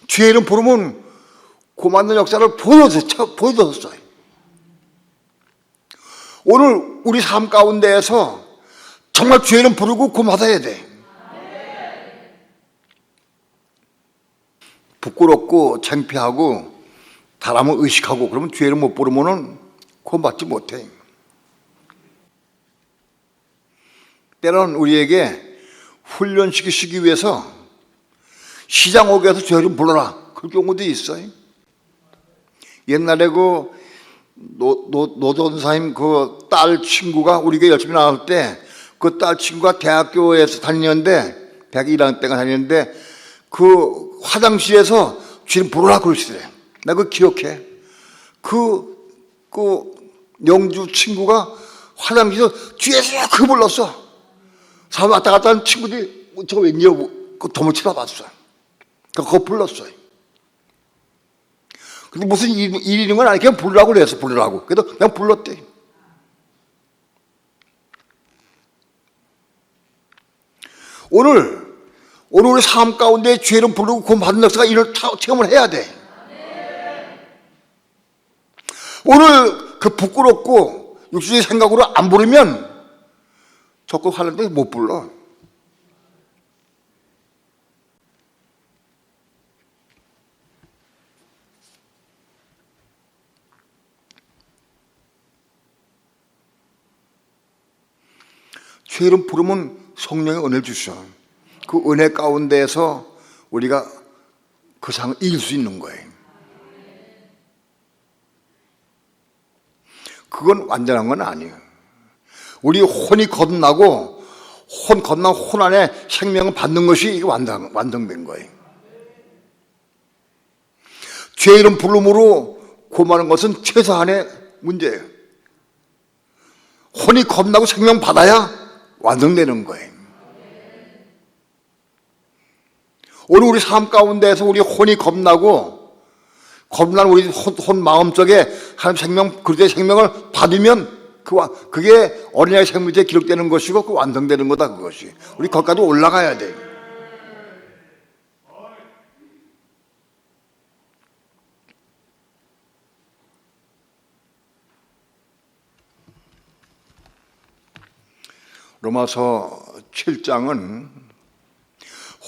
주의 이름 부르면 고맙는 역사를 보여줬어요. 오늘 우리 삶 가운데에서 정말 주의 이름 부르고 고마워해야 돼. 부끄럽고 창피하고 사람을 의식하고 그러면 주의 이름 못 부르면 구원받지 못해. 때로는 우리에게 훈련시키기 위해서 시장 오게 해서 주의 이름 불러라. 그런 경우도 있어요. 옛날에 노전사님 딸 친구가 우리 교회 열심히 나올 때 그 딸 친구가 대학교에서 다니는데 대학 1학년 때가 다니는데 그 화장실에서 주의 이름 부르라 그러시더래. 나 그거 기억해. 그 영주 친구가 화장실에서 주에서 그 불렀어. 사람 왔다 갔다 하는 친구들이 저거 웬일이라고 그 도무 쳐다봤어. 그거 불렀어요. 근데 무슨 일 있는 건 아니, 그냥 부르라고 그랬어, 부르라고. 그래도 그냥 불렀대. 오늘 우리 삶 가운데 죄를 부르고 구원받는 역사가 이런 체험을 해야 돼. 오늘 그 부끄럽고 육신의 생각으로 안 부르면 적극 하는데 못 불러. 죄 이름 부르면 성령의 은혜를 주셔. 그 은혜 가운데에서 우리가 그 상을 이길 수 있는 거예요. 그건 완전한 건 아니에요. 우리 혼이 거듭나고 거듭난 혼 안에 생명을 받는 것이 이게 완성된 거예요. 죄 이름 부름으로 구원하는 것은 최소한의 문제예요. 혼이 거듭나고 생명 받아야 완성되는 거예요. 오늘 우리 삶 가운데에서 우리 혼이 겁나고 겁난 우리 혼 마음속에 하나님 생명, 그리스도의 생명을 받으면 그게 어린아이 생명지에 기록되는 것이고 그 완성되는 거다. 그것이 우리 거기까지 올라가야 돼. 로마서 7장은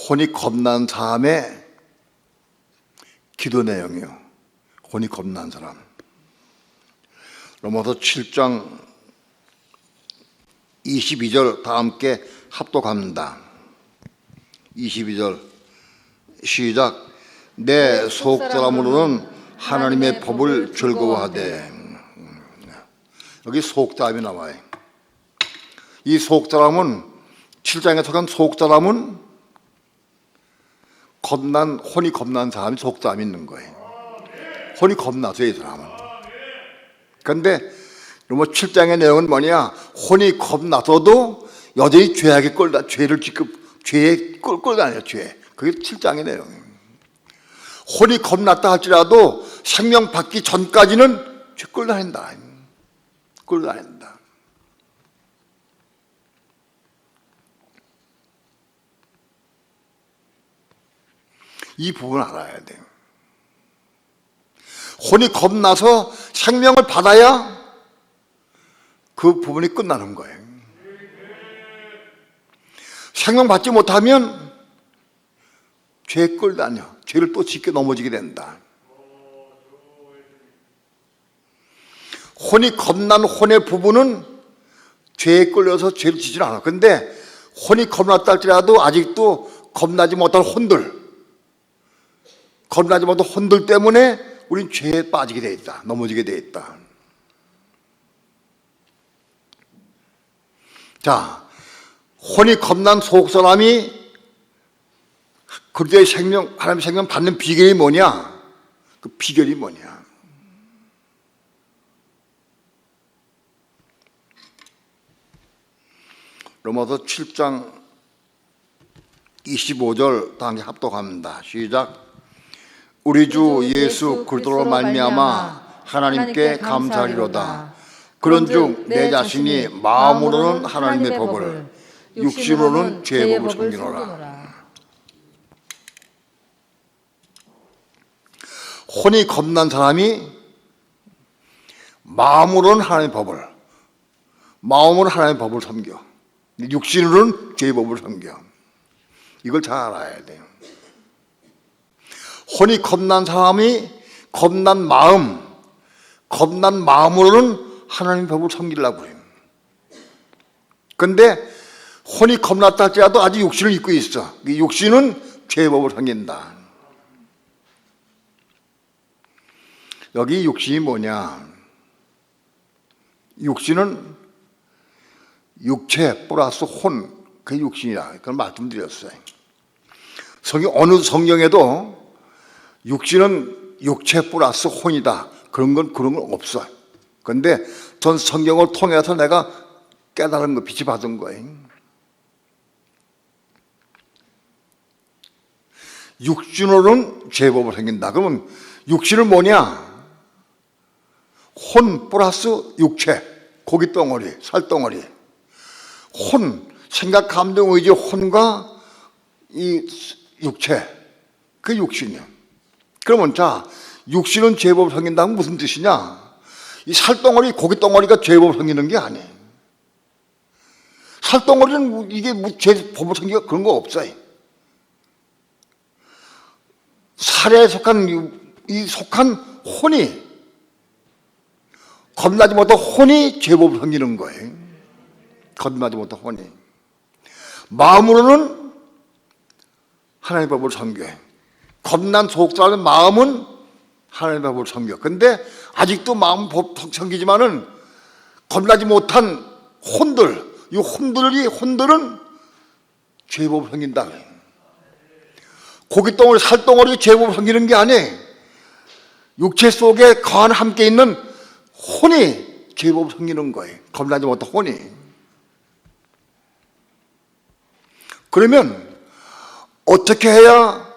혼이 겁난 사람의 기도 내용이에요. 혼이 겁난 사람. 로마서 7장 22절 다 함께 합독합니다. 22절 시작. 내 속사람으로는 하나님의 법을 즐거워하되. 여기 속사람이 나와요. 이 속사람은 7장에 속한 속사람은 혼이 겁난 사람이 속사람이 있는 거예요. 혼이 겁나서 이 사람은. 그런데 로마 7장의 내용은 뭐냐? 혼이 겁나서도 여전히 죄악에 죄를 죄에 끌고 다녀요. 죄. 그게 7장의 내용이에요. 혼이 겁났다 할지라도 생명 받기 전까지는 죄 끌고 다닌다. 끌고 다닌다. 이 부분을 알아야 돼요. 혼이 겁나서 생명을 받아야 그 부분이 끝나는 거예요. 생명 받지 못하면 죄에 끌다녀. 죄를 또 짓게 넘어지게 된다. 혼이 겁난 혼의 부분은 죄에 끌려서 죄를 지질 않아. 근데 혼이 겁났다 할지라도 아직도 겁나지 못한 혼들, 겁나지 못한 혼들 때문에 우린 죄에 빠지게 돼 있다. 넘어지게 돼 있다. 자, 혼이 겁난 속사람이 그리스도의 생명, 하나님의 생명 받는 비결이 뭐냐? 그 비결이 뭐냐? 로마서 7장 25절 다 함께 합독합니다. 시작. 우리 주 예수 그리스도로 말미암아 하나님께 감사하리로다. 그런즉 내 자신이 마음으로는 하나님의 법을, 육신으로는 죄의 법을 섬기노라. 혼이 겁난 사람이 마음으로는 하나님의 법을, 마음으로는 하나님의 법을 섬겨. 육신으로는 죄의 법을 섬겨. 이걸 잘 알아야 돼요. 혼이 겁난 사람이 겁난 마음으로는 하나님의 법을 섬기려고 해요. 그런데 혼이 겁났다 할지라도 아직 육신을 입고 있어. 이 육신은 죄의 법을 섬긴다. 여기 육신이 뭐냐? 육신은 육체 플러스 혼, 그게 육신이라 그런 말씀드렸어요. 어느 성경에도 육신은 육체 플러스 혼이다. 그런 건 없어. 그런데 전 성경을 통해서 내가 깨달은 거, 빛이 받은 거예요. 육신으로는 죄법을 섬긴다. 그러면 육신은 뭐냐? 혼 플러스 육체, 고기 덩어리, 살 덩어리. 혼, 생각, 감정, 의지, 혼과 이 육체, 그 육신이요. 그러면 자, 육신은 죄법을 섬긴다면 무슨 뜻이냐? 이 살덩어리, 고기 덩어리가 죄법을 섬기는 게 아니에요. 살덩어리는 이게 죄법을 섬기가 그런 거 없어요. 살에 속한 혼이, 겁나지 못한 혼이 죄법을 섬기는 거예요. 겁나지 못한 혼이. 마음으로는 하나님의 법을 섬겨요. 겁난 속사람의 마음은 하나님의 법을 섬겨. 근데 아직도 마음 법 섬기지만은 겁나지 못한 혼들, 이 혼들은 죄법을 섬긴다. 고깃덩어리, 살덩어리 죄법을 섬기는 게 아니에요. 육체 속에 거한 함께 있는 혼이 죄법을 섬기는 거예요. 겁나지 못한 혼이. 그러면 어떻게 해야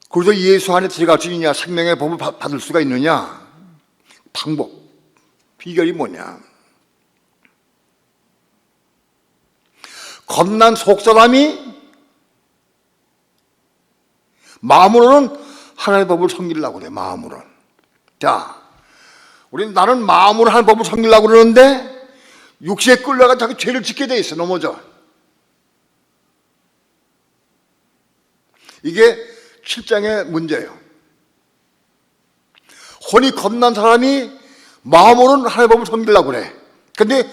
그래서 예수 안에 들어갈 수 있느냐, 생명의 법을 받을 수가 있느냐? 방법, 비결이 뭐냐? 겁난 속사람이 마음으로는 하나님의 법을 섬기려고 그래, 마음으로는. 자, 나는 마음으로 하나님의 법을 섬기려고 그러는데 육체에 끌려가 자꾸 죄를 짓게 돼 있어, 넘어져. 이게 7장의 문제예요. 혼이 겁난 사람이 마음으로는 하나님의 법을 섬기려고 그래. 근데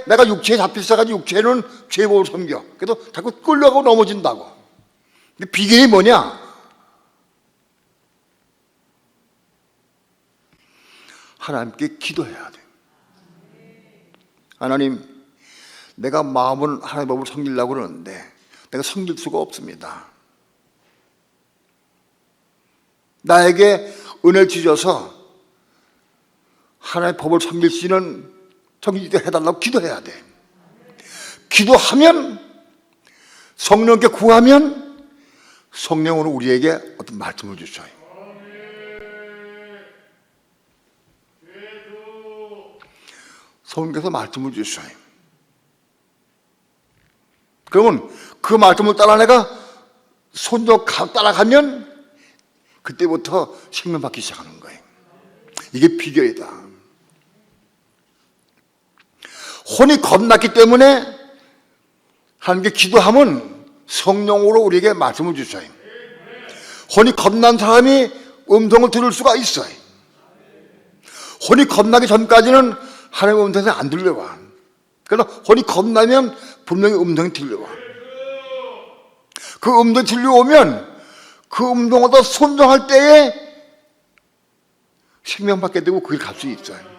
내가 육체에 잡혀있어가지고 육체는 죄의 법을 섬겨. 그래서 자꾸 끌려가고 넘어진다고. 근데 비결이 뭐냐? 하나님께 기도해야 돼. 하나님, 내가 마음은 하나님의 법을 섬기려고 그러는데 내가 섬길 수가 없습니다. 나에게 은혜를 주셔서 하나님의 법을 섬길 수 있는 정기도 해달라고 기도해야 돼. 기도하면, 성령께 구하면 성령으로 우리에게 어떤 말씀을 주셔요. 성령께서 말씀을 주셔요. 그러면 그 말씀을 따라 내가 따라가면 그때부터 생명 받기 시작하는 거예요. 이게 비결이다. 혼이 겁났기 때문에 하나님께 기도하면 성령으로 우리에게 말씀을 주셔요. 혼이 겁난 사람이 음성을 들을 수가 있어요. 혼이 겁나기 전까지는 하나님의 음성이 안 들려와. 그러나 혼이 겁나면 분명히 음성이 들려와. 그 음성이 들려오면 그 음성보다 순종할 때에 생명받게 되고 그길 갈 수 있어요.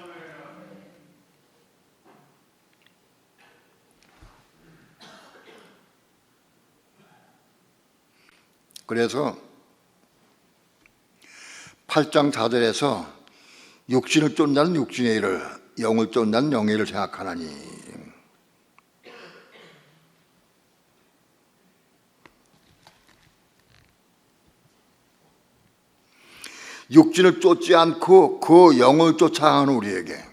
그래서 8장 4절에서 육신을 쫓는 육신의 일을, 영을 쫓는 영의 일을 생각하나니. 육신을 쫓지 않고 그 영을 쫓아가는 우리에게,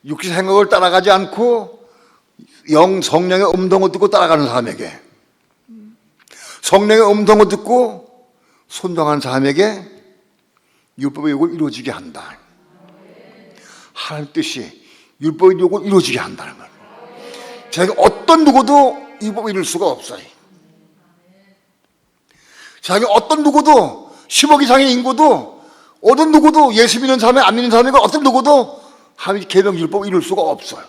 육신 생각을 따라가지 않고 성령의 음성을 듣고 따라가는 사람에게, 성령의 음성을 듣고 순종하는 사람에게 율법의 욕을 이루어지게 한다. 하나님 뜻이 율법의 욕을 이루어지게 한다는 거예요. 제가 어떤 누구도 율법을 이룰 수가 없어요. 자기 어떤 누구도 10억 이상의 인구도, 어떤 누구도, 예수 믿는 사람이 안 믿는 사람이고 어떤 누구도 하나님 계명 율법을 이룰 수가 없어요.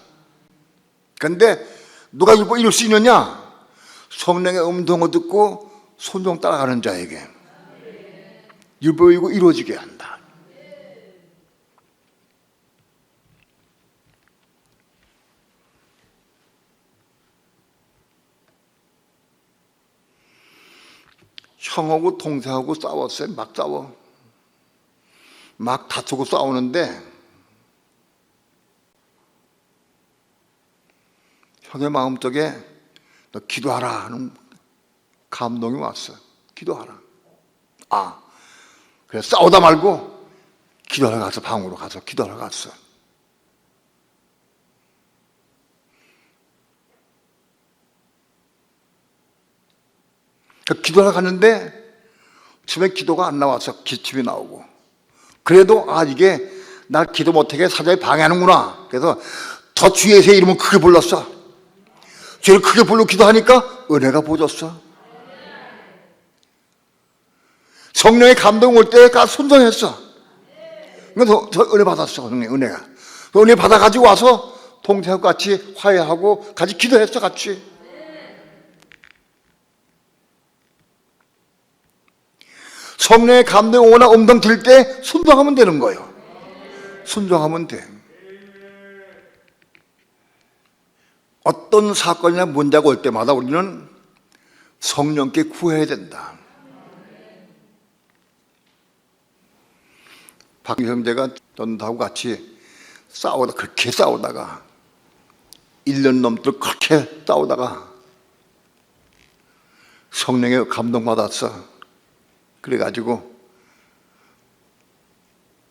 그런데 누가 율법을 이룰 수 있느냐? 성령의 음성을 듣고 순종 따라가는 자에게 율법이 이루어지게 한다. 형하고 동생하고 싸웠어요. 막 싸워. 막 다투고 싸우는데 형의 마음속에 너 기도하라 하는 감동이 왔어요. 기도하라. 그래서 싸우다 말고 기도하러 가서 방으로 가서 기도하러 갔어. 기도하러 갔는데 처음에 기도가 안 나와서 기침이 나오고, 그래도 이게 나 기도 못하게 사자에 방해하는구나. 그래서 더 주의 이름을 크게 불렀어. 주를 크게 불러 기도하니까 은혜가 보졌어. 성령의 감동 올 때가 순종했어. 그래서 저 은혜 받았어. 성령의 은혜가. 그 은혜 받아가지고 와서 동생하고 같이 화해하고 같이 기도했어. 같이. 성령의 감동이 오나 음성 들 때 순종하면 되는 거예요. 순종하면 돼. 어떤 사건이나 문제가 올 때마다 우리는 성령께 구해야 된다. 박 형제가 전도하고 같이 그렇게 싸우다가 1년 넘도록 그렇게 싸우다가 성령의 감동받았어. 그래가지고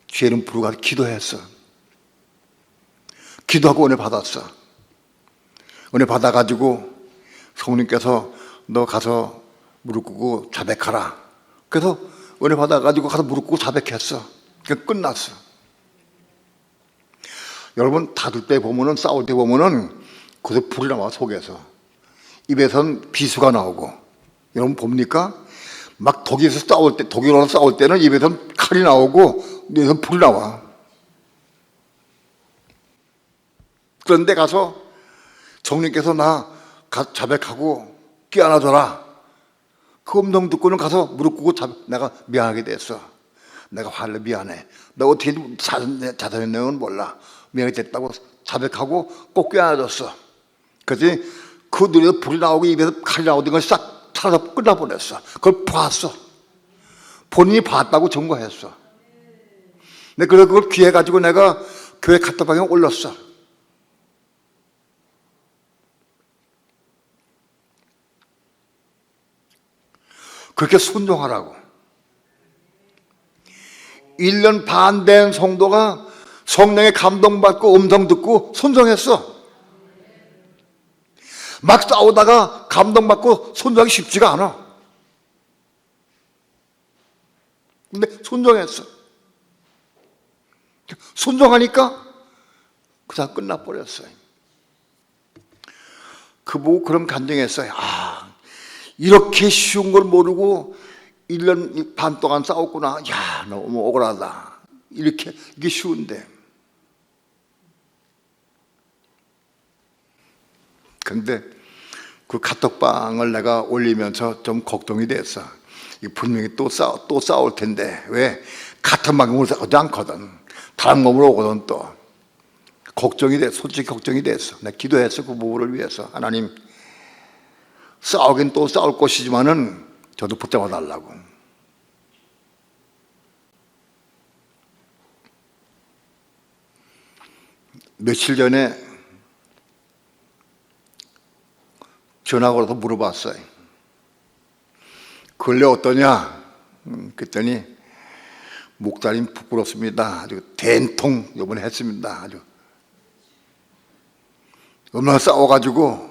죄는 부르고 기도했어. 기도하고 은혜 받았어. 은혜 받아가지고 성령께서 너 가서 무릎 꿇고 자백하라. 그래서 은혜 받아가지고 가서 무릎 꿇고 자백했어. 그게 끝났어. 여러분 다툴 때 보면은, 싸울 때 보면은 거기서 불이 나와. 속에서 입에선 비수가 나오고. 여러분 봅니까? 막 독일에서 싸울 때, 독일어로 싸울 때는 입에선 칼이 나오고 뇌에선 불이 나와. 그런데 가서 성령께서 나 자백하고 깨어나줘라. 그 음성 듣고는 가서 무릎 꿇고 내가 미안하게 됐어. 내가 화를 미안해. 내가 어떻게 자살했냐는 몰라. 미안하게 됐다고 자백하고 꼭 깨어나줬어. 그래서 그 눈에서 불이 나오고 입에서 칼이 나오던 걸 싹 살아서 끝나버렸어. 그걸 봤어. 본인이 봤다고 증거했어. 근데 그걸 귀해 가지고 내가 교회 카톡방에 올렸어. 그렇게 순종하라고. 1년 반 된 성도가 성령의 감동받고 음성 듣고 순종했어. 막 싸우다가 감동받고 순종하기 쉽지가 않아. 근데 순종했어. 순종하니까 그냥 끝나버렸어요. 그 보고 그런 간증했어요. 이렇게 쉬운 걸 모르고 1년 반 동안 싸웠구나. 야, 너무 억울하다. 이게 쉬운데. 근데 그 카톡방을 내가 올리면서 좀 걱정이 됐어. 분명히 또 싸울 텐데 왜 같은 방법으로 싸우지 않거든. 다른 몸으로 오거든. 또 걱정이 됐어. 솔직히 걱정이 됐어. 내가 기도했어. 그 부부를 위해서. 하나님, 싸우긴 또 싸울 것이지만은 저도 붙잡아 달라고. 며칠 전에 전화 걸어서 물어봤어요. 근래 어떠냐? 그랬더니 목사님 부끄럽습니다. 아주 된통 이번에 했습니다. 아주 얼마나 싸워가지고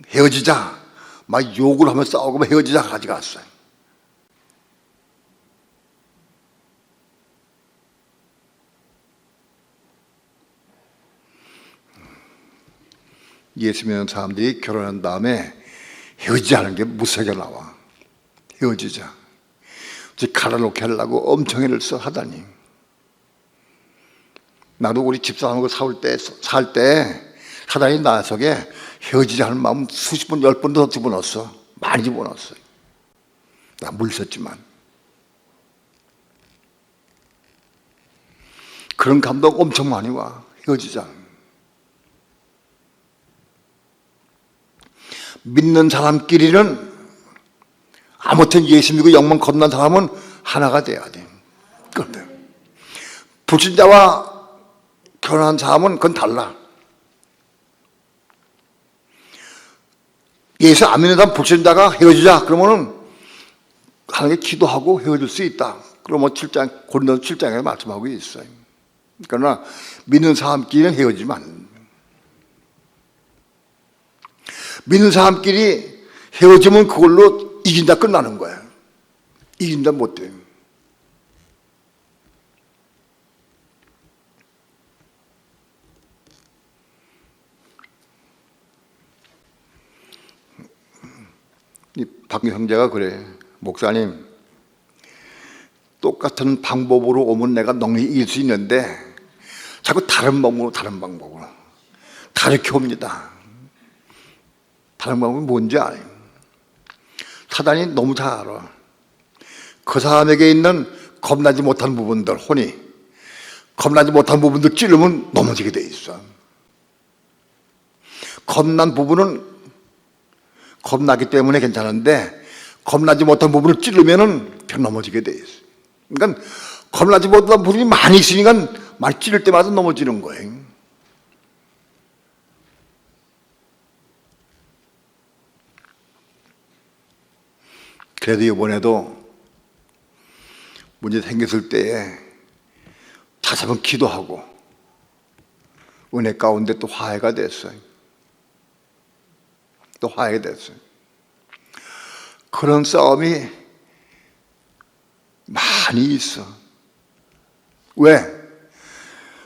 헤어지자 막 욕을 하며 싸우고 헤어지자 가져갔어요. 예수 믿는 사람들이 결혼한 다음에 헤어지자는 게 무색에 나와. 헤어지자. 갈아놓게 하려고 엄청 애를 써 하다니. 나도 우리 집사람하고 살 때 사단이 나 속에 헤어지자 하는 마음 수십 번, 10번도 더 집어넣었어. 많이 집어넣었어요. 나 물렸지만. 그런 감동 엄청 많이 와. 헤어지자. 믿는 사람끼리는 아무튼 예수 믿고 영문 건넌 사람은 하나가 돼야 돼. 그런데 불신자와 결혼한 사람은 그건 달라. 예수 안 믿는 사람 불신자가 헤어지자 그러면은 하나님께 기도하고 헤어질 수 있다. 그럼 뭐 7장, 고린도서 7장에 말씀하고 있어요. 그러나 믿는 사람끼리는 헤어지면 안 됩니다. 믿는 사람끼리 헤어지면 그걸로 이긴다 끝나는 거야. 이긴다 못 돼. 이 박 형제가 그래. 목사님, 똑같은 방법으로 오면 내가 넉넉히 이길 수 있는데 자꾸 다른 방법으로 다르게 옵니다. 다른 방법이 뭔지 알아요. 사단이 너무 잘 알아. 그 사람에게 있는 겁나지 못한 부분들, 혼이 겁나지 못한 부분들 찌르면 넘어지게 돼 있어. 겁난 부분은 겁나기 때문에 괜찮은데 겁나지 못한 부분을 찌르면은 별 넘어지게 돼 있어. 그러니까 겁나지 못한 부분이 많이 있으니까 많이 찌를 때마다 넘어지는 거예요. 그래도 이번에도 문제 생겼을 때에 다시 한번 기도하고 은혜 가운데 또 화해가 됐어요. 또 화해가 됐어요. 그런 싸움이 많이 있어. 왜?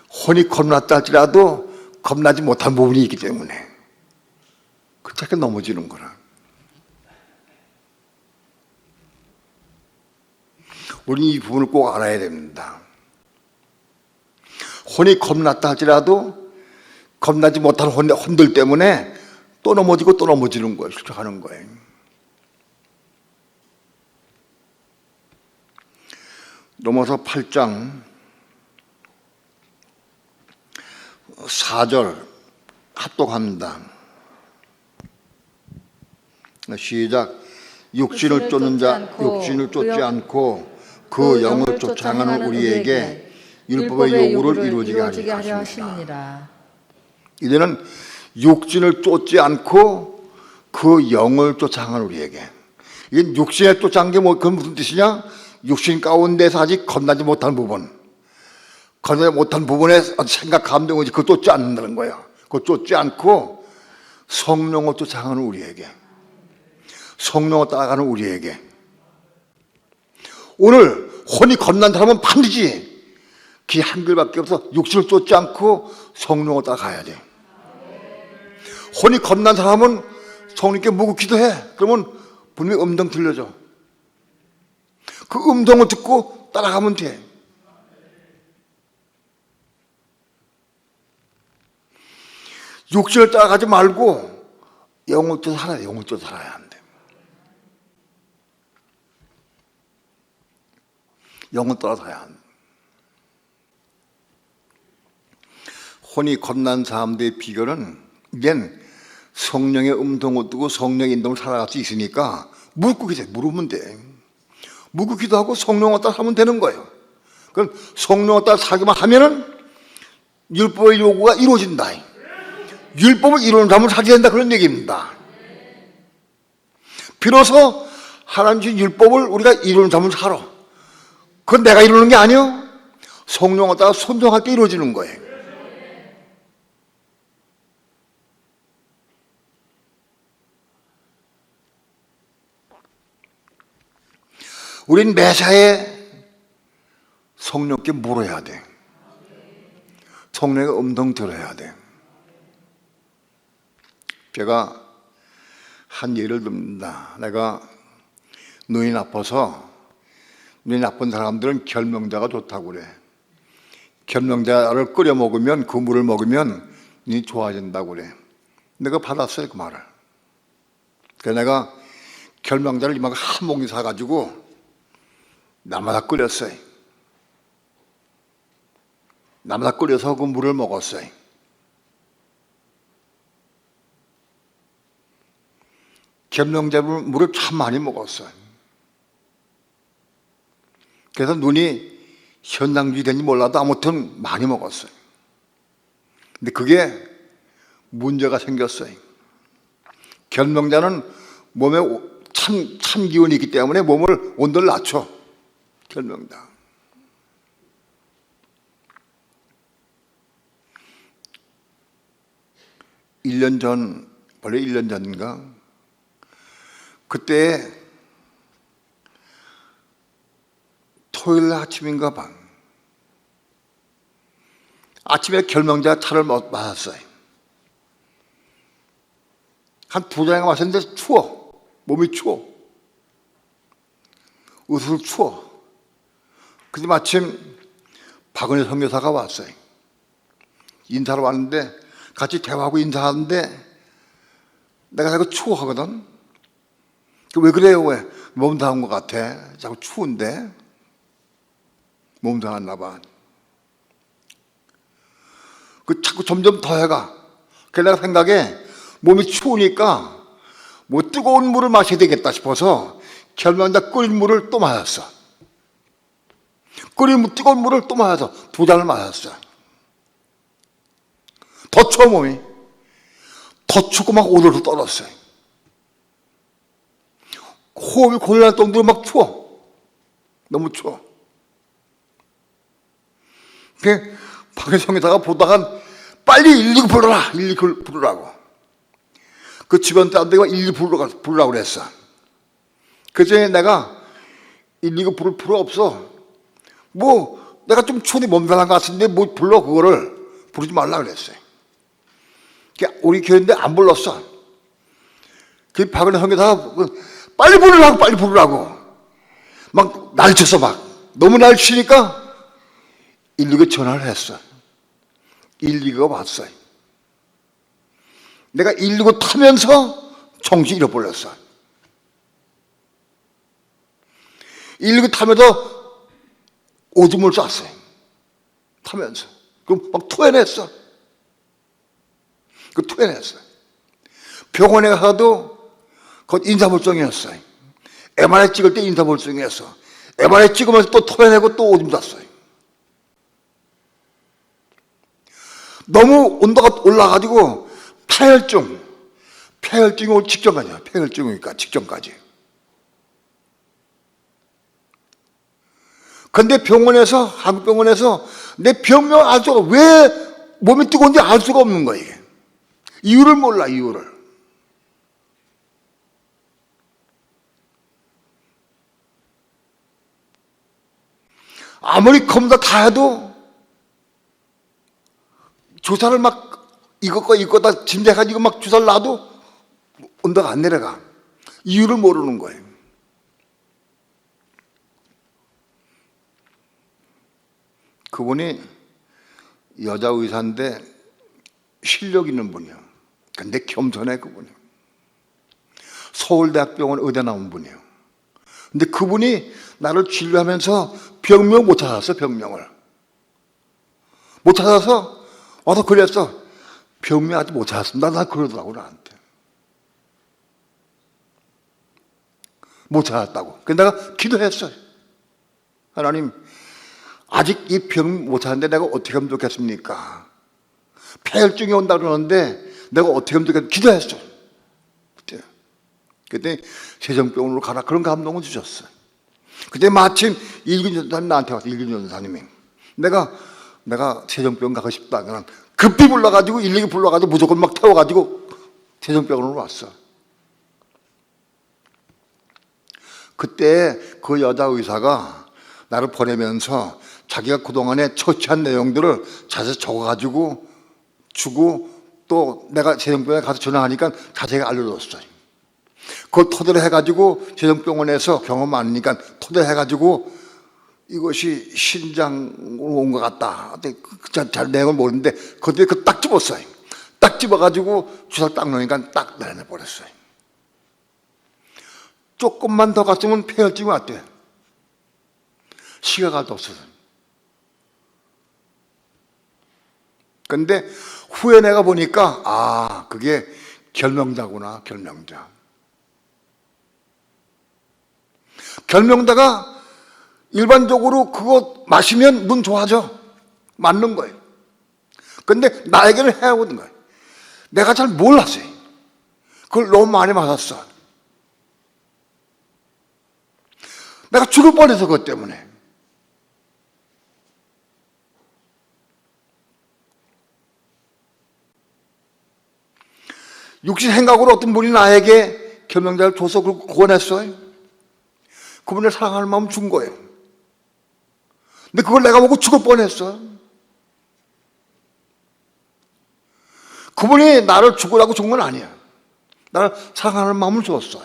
혼이 겁났다 할지라도 겁나지 못한 부분이 있기 때문에 그 자꾸 넘어지는 거라. 우리는 이 부분을 꼭 알아야 됩니다. 혼이 겁났다 할지라도 겁나지 못한 혼들 때문에 또 넘어지고 또 넘어지는 거예요. 실족하는 거예요. 넘어서 8장 4절 합독합니다. 시작. 육신을 쫓는 자, 육신을 쫓지 않고 그 영을 쫓아 행하는 우리에게 율법의 요구를 이루어지게 하려 하심이니라. 이제는 육신을 쫓지 않고 그 영을 쫓아 행하는 우리에게. 이게 육신에 쫓아간 게 그건 무슨 뜻이냐? 육신 가운데서 아직 겁나지 못한 부분, 겁나지 못한 부분에 생각, 감정을 그걸 쫓지 않는다는 거예요. 그걸 쫓지 않고 성령을 쫓아 행하는 우리에게, 성령을 따라가는 우리에게. 오늘 혼이 겁난 사람은 반드시 길 한글밖에 없어. 육신을 쫓지 않고 성령을 따라가야 돼. 혼이 겁난 사람은 성령께 묻고 기도해. 그러면 분명히 음성 들려줘. 그 음성을 듣고 따라가면 돼. 육신을 따라가지 말고 영을 쫓아 살아야 돼. 영을 쫓아 살아야 한대. 영을 따라서야 한대. 혼이 겁난 사람들의 비결은 이젠 성령의 음성을 듣고 성령의 인도를 살아갈 수 있으니까 묻고 기도해. 물으면 돼. 묻고 기도하고 성령을 따라 하면 되는 거예요. 그럼 성령을 따라 살기만 하면은 율법의 요구가 이루어진다. 율법을 이루는 사람을 살게 된다. 그런 얘기입니다. 비로소 하나님 주신 율법을 우리가 이루는 사람을 살아. 그건 내가 이루는 게 아니요. 성령을 따라 순종할 때 이루어지는 거예요. 우린 매사에 성령께 물어야 돼. 성령의 음성 들어야 돼. 제가 한 예를 듭니다. 내가 눈이 나빠서, 눈이 나쁜 사람들은 결명자가 좋다고 그래. 결명자를 끓여 먹으면, 그 물을 먹으면 눈이 좋아진다고 그래. 내가 받았어요, 그 말을. 그래서 내가 결명자를 이만큼 한 몽이 사가지고 날마다 끓였어요. 날마다 끓여서 그 물을 먹었어요. 결명자 물을 참 많이 먹었어요. 그래서 눈이 현상주의 된지 몰라도 아무튼 많이 먹었어요. 근데 그게 문제가 생겼어요. 결명자는 몸에 찬 기운이 있기 때문에 몸을 온도를 낮춰. 결명자. 원래 1년 전인가? 그때 토요일 아침인가 봐. 아침에 결명자 차를 마셨어요. 한 2잔 마셨는데 추워. 몸이 추워. 으슬 추워. 근데 마침 박은혜 선교사가 왔어요. 인사로 왔는데 같이 대화하고 인사하는데 내가 자꾸 추워하거든. 왜 그래요? 왜? 몸 상한 것 같아. 자꾸 추운데. 몸 상했나 봐. 그 자꾸 점점 더 해가. 그래서 내가 생각에 몸이 추우니까 뭐 뜨거운 물을 마셔야 되겠다 싶어서 결명자 끓인 물을 또 마셨어. 뜨거운 물을 또 마셔서 2잔을 마셨어. 더 추워 몸이. 더 춥고 막 오돌오돌 떨었어요. 호흡이 곤란할 정도로 막 추워. 너무 추워. 그 박혜성에다가 보다가 빨리 119 불러라. 119 부르라고. 그 주변 사람들이 119 부르라고 그랬어. 그 전에 내가 119 부를 필요 없어. 뭐 내가 좀 추운데 몸살난 것 같은데 뭐 불러 그거를 부르지 말라 그랬어요. 우리 교회인데 안 불렀어. 그 박은혜 선교사가 빨리 부르라고 막 날쳤어. 막 너무 날치니까 119 전화를 했어. 119가 왔어요. 내가 119 타면서 정신 잃어버렸어. 119 타면서 오줌을 쌌어요. 타면서. 그럼 막 토해냈어. 그 토해냈어. 병원에 가도 곧 인사불성이었어요. MRI 찍을 때 인사불성이었어. MRI 찍으면서 또 토해내고 또 오줌 쌌어요. 너무 온도가 올라가지고 폐혈증이 올 직전까지야. 폐혈증이니까 직전까지. 근데 한국 병원에서 내 병명 알 수가, 왜 몸이 뜨거운지 알 수가 없는 거야, 이게. 이유를 몰라, 이유를. 아무리 검사 다 해도 주사를 막 이것과 다 짐작해가지고 막 주사를 놔도 온도가 안 내려가. 이유를 모르는 거예요. 그분이 여자 의사인데 실력 있는 분이에요. 근데 겸손해, 그분이. 서울대학병원 의대 나온 분이에요. 근데 그분이 나를 진료하면서 병명 못 찾았어, 병명을. 못 찾아서 와서 그랬어. 병명 아직 못 찾았습니다. 나 그러더라고, 나한테. 못 찾았다고. 그래서 내가 기도했어요. 하나님, 아직 이 병 못 찾았는데 내가 어떻게 하면 좋겠습니까? 폐혈증이 온다 그러는데 내가 어떻게 하면 좋겠습니까? 기도했어. 그때 세정병원으로 가라. 그런 감동을 주셨어요. 그때 마침 일균 전사님 나한테 왔어. 일균 전사님이. 내가 세정병원 가고 싶다. 그냥 급히 불러가지고 119 불러가지고 무조건 막 태워가지고 세정병원으로 왔어. 그때 그 여자 의사가 나를 보내면서 자기가 그동안에 처치한 내용들을 자세히 적어가지고 주고, 또 내가 세정병원에 가서 전화하니까 자세히 알려줬어요. 그걸 토대로 해가지고 세정병원에서 경험 많으니까 토대로 해가지고 이것이 신장으로 온 것 같다. 잘 내용을 모르는데 그때 딱 집었어요. 딱 집어가지고 주사 딱 넣으니까 딱 내려버렸어요. 조금만 더 갔으면 폐혈증이 왔대. 시가가 없어서. 근데 후에 내가 보니까 그게 결명자구나. 결명자가 일반적으로 그거 마시면 눈 좋아져. 맞는 거예요. 근데 나에게는 해오는 거예요. 내가 잘 몰랐어요. 그걸 너무 많이 맞았어. 내가 죽을 뻔해서 그것 때문에. 육신 행각으로 어떤 분이 나에게 결명자를 줘서 그걸 구원했어요. 그분을 사랑하는 마음 준 거예요. 근데 그걸 내가 보고 죽을 뻔했어. 그분이 나를 죽으라고 준 건 아니야. 나를 사랑하는 마음을 줬어요.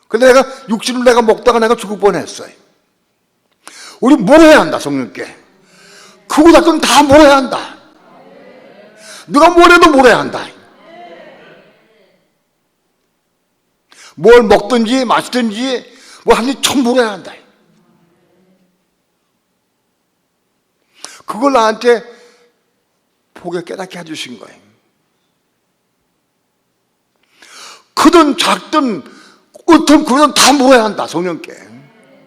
근데 내가 육신을 내가 먹다가 내가 죽을 뻔했어요. 우리 물어야 한다, 성령께. 크고 작은 다 물어야 한다. 누가 뭐래도 물어야 한다. 뭘 먹든지 마시든지 뭐 하든지 전 물어야 한다. 그걸 나한테 보게 깨닫게 해주신 거예요. 크든 작든 어떤 그런 다 물어야 한다. 성령께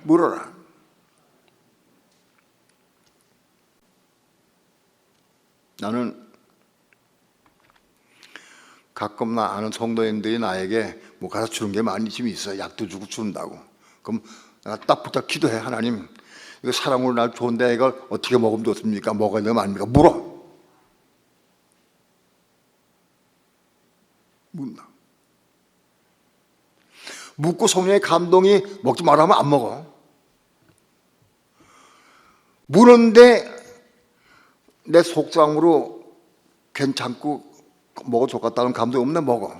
물어라. 나는 가끔 나 아는 성도님들이 나에게 뭐 가서 주는 게 많이 좀 있어요. 약도 주고 준다고. 그럼 내가 딱 붙어 기도해. 하나님, 이거 사랑으로 날 좋은데 이걸 어떻게 먹으면 좋습니까? 먹어야 되면 아닙니까? 물어. 묻나. 묻고 성령의 감동이 먹지 말라면 안 먹어. 무는데 내 속상으로 괜찮고 먹어 좋겠다는 감동이 없네. 먹어.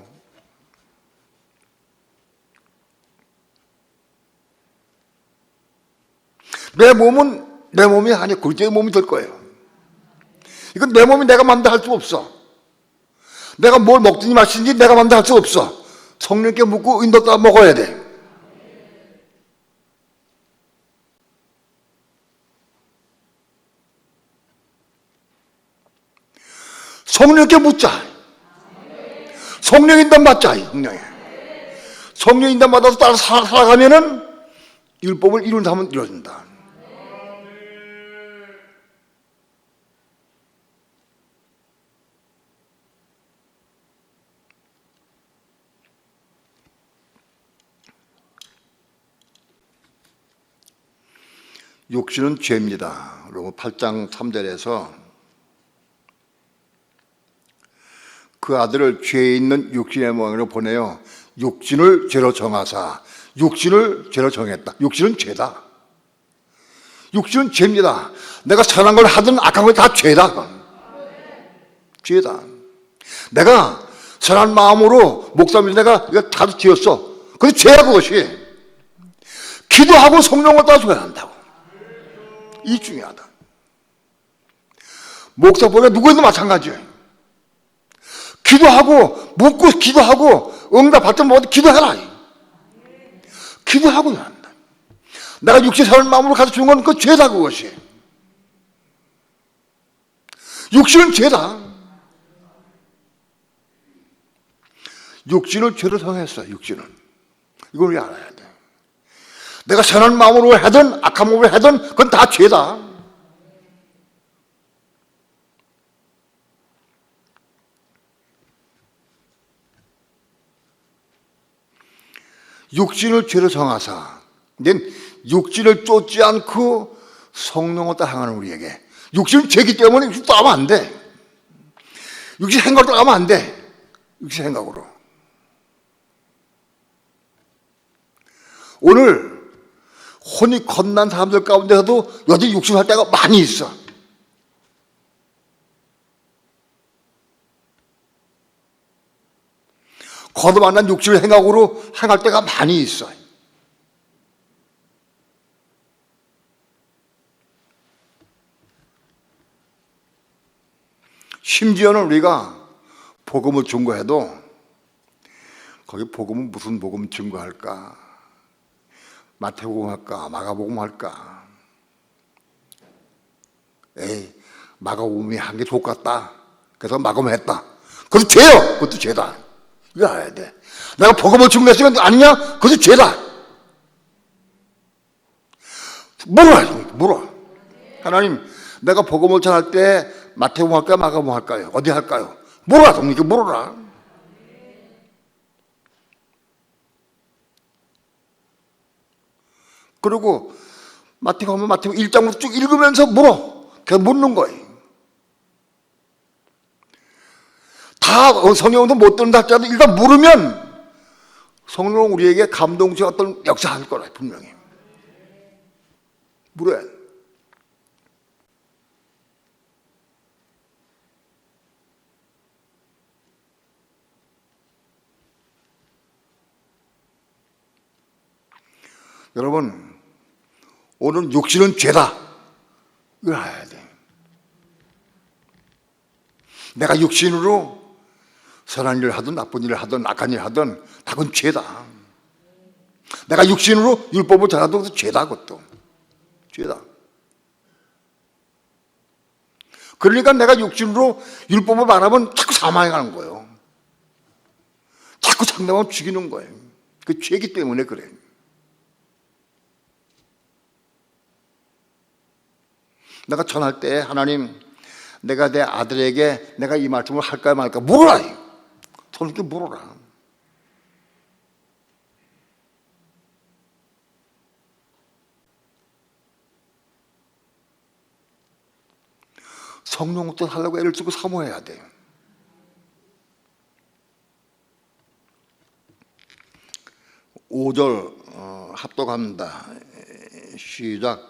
내 몸은 내 몸이 아니야. 글자의 몸이 될 거예요. 이건 내 몸이 내가 마음대로 할 수 없어. 내가 뭘 먹든지 마시든지 내가 마음대로 할 수 없어. 성령께 묻고 인도 따라 먹어야 돼. 성령께 묻자. 성령 인도 받자. 성령 인도 받아서 따라 살아가면은 율법을 이룬 사람은 이루어진다. 육신은 죄입니다. 그리고 8장 3절에서 그 아들을 죄에 있는 육신의 모양으로 보내어 육신을 죄로 정하사. 육신을 죄로 정했다. 육신은 죄다. 육신은 죄입니다. 내가 선한 걸 하든 악한 걸 다 죄다. 죄다. 내가 선한 마음으로 목사님 내가 이거 다 지었어. 그게 죄야 그것이. 기도하고 성령을 따라줘야 한다고. 이 중요하다. 목사보다 누구에도 마찬가지예요. 기도하고 묻고 기도하고 응답 받든 뭐든 기도해라. 기도하고 한다. 내가 육신 사는 마음으로 가서 주는 건 그 죄다 그것이. 육신은 죄다. 육신을 죄로 정했어. 육신은. 이걸 우리 알아야 돼. 내가 선한 마음으로 하든 악한 마음으로 하든 그건 다 죄다. 육신을 죄로 정하사. 이제 육신을 쫓지 않고 성령을 따라가는 우리에게. 육신은 죄기 때문에 육신 따라가면 안 돼. 육신 생각으로 따라가면 안 돼. 육신 생각으로. 오늘 혼이 겁난 사람들 가운데서도 여전히 육신할 때가 많이 있어. 거듭만난 육신의 행악으로 행할 때가 많이 있어. 심지어는 우리가 복음을 증거해도 거기 복음은 무슨 복음 증거할까? 마태복음 할까? 마가복음 할까? 에이, 마가복음이 한 게 좋겠다. 그래서 마가복음 했다. 그것도 죄요. 그것도 죄다. 이거 알아야 돼. 내가 복음을 증거했으면 아니냐? 그것도 죄다. 물어. 하나님, 내가 복음을 전할 때 마태복음 할까요? 마가복음 할까요? 어디 할까요? 물어라. 성령께 물어라. 그리고 마태복음 1장부터 쭉 읽으면서 물어. 계속 묻는 거예요. 다 성령도 못 듣는다 할지라도 일단 물으면 성령은 우리에게 감동적 어떤 역사할 거라 분명히. 물어야 돼. 여러분, 오늘 육신은 죄다. 이걸 알아야 돼. 내가 육신으로 선한 일을 하든 나쁜 일을 하든 악한 일을 하든 다 그건 죄다. 내가 육신으로 율법을 잘하도 그것도 죄다. 그것도 죄다. 그러니까 내가 육신으로 율법을 말하면 자꾸 사망에 가는 거예요. 자꾸 상대방을 죽이는 거예요. 그 죄이기 때문에 그래. 내가 전할 때 하나님, 내가 내 아들에게 내가 이 말씀을 할까 말까 물어라. 손님께 물어라. 성령부터 하려고 애를 쓰고 사모해야 돼. 오절 합독합니다. 시작.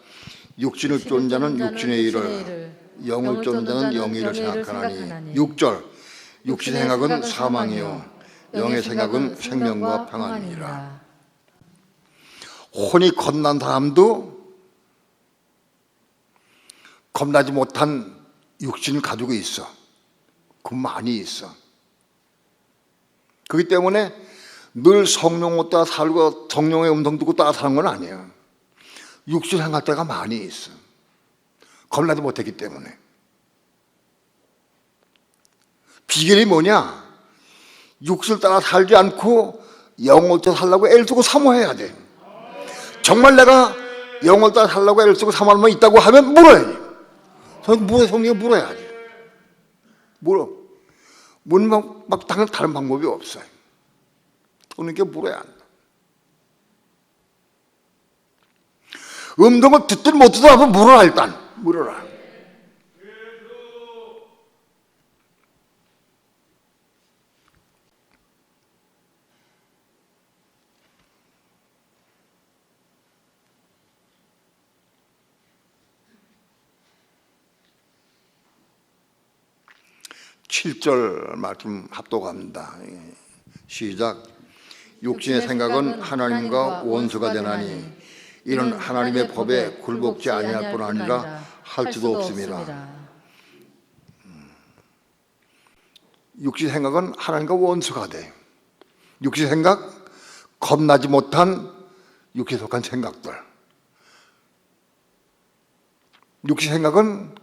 육신을 쫓는 자는 육신의 일을, 영을 쫓는 자는 영의 일을 생각하나니. 6절. 육신의 생각은 사망이요 영의 생각은 생명과 평안이니라. 혼이 겁난 사람도 겁나지 못한 육신을 가지고 있어. 그 많이 있어. 그렇기 때문에 늘 성령을 따라 살고 성령의 음성 듣고 따라 사는 건 아니에요. 육신 행할 때가 많이 있어. 겁나지 못했기 때문에. 비결이 뭐냐? 육신을 따라 살지 않고 영을 따라 살려고 애를 쓰고 사모해야 돼. 정말 내가 영을 따라 살려고 애를 쓰고 사모하는 게 있다고 하면 물어야지. 성령이 물어야지. 물어. 묻는 막 다른 방법이 없어요. 성령께 물어야 한다. 음성을 듣든 못 듣든 한번 물어라. 일단 물어라. (7절) 말씀 합독합니다. 시작. 육신의 생각은 하나님과 원수가 되나니 이는 하나님의 법에 굴복지 아니할 뿐 아니라 할지도 없습니다. 육신 생각은 하나님과 원수가 돼. 육신 생각, 겁나지 못한 육신에 속한 생각들. 육신 생각은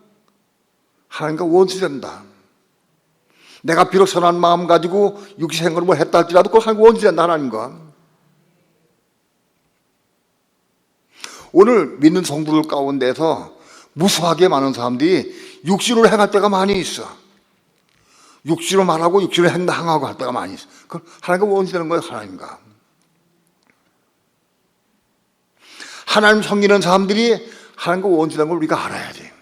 하나님과 원수 된다. 내가 비록 선한 마음 가지고 육신 생각을 뭘 했다 할지라도 그걸 하나님과 원수 된다. 하나님과. 오늘 믿는 성도들 가운데서 무수하게 많은 사람들이 육신으로 행할 때가 많이 있어. 육신으로 말하고 육신으로 행하고 할 때가 많이 있어. 그걸 하나님과 원수되는 거예요. 하나님과. 하나님 섬기는 사람들이 하나님과 원수되는 걸 우리가 알아야 돼.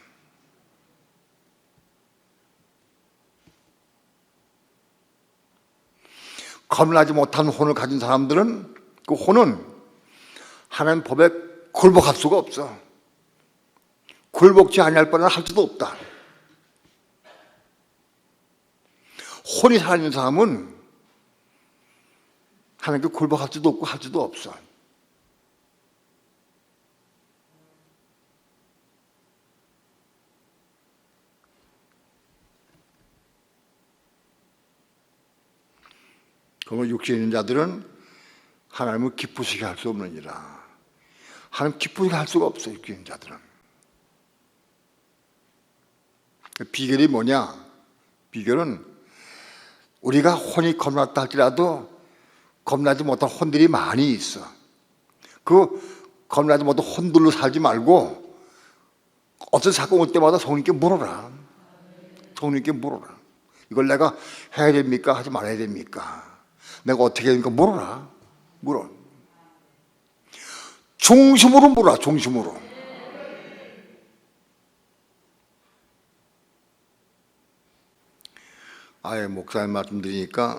겁나지 못한 혼을 가진 사람들은 그 혼은 하나님 법에 굴복할 수가 없어. 굴복지 아니할 뻔한 할 수도 없다. 혼이 살아있는 사람은 하나님께 굴복할 수도 없고 할 수도 없어. 그러면 육신에 있는 자들은 하나님을 기쁘시게 할 수 없느니라. 하나님 기쁘게 할 수가 없어요. 육신에 있는 자들은. 비결이 뭐냐? 비결은 우리가 혼이 겁났다 할지라도 겁나지 못한 혼들이 많이 있어. 그 겁나지 못한 혼들로 살지 말고 어떤 사건 올 때마다 성령님께 물어라. 성령님께 물어라. 이걸 내가 해야 됩니까? 하지 말아야 됩니까? 내가 어떻게 해야 됩니까? 물어라. 물어. 중심으로 물어, 중심으로. 아예 목사님 말씀 드리니까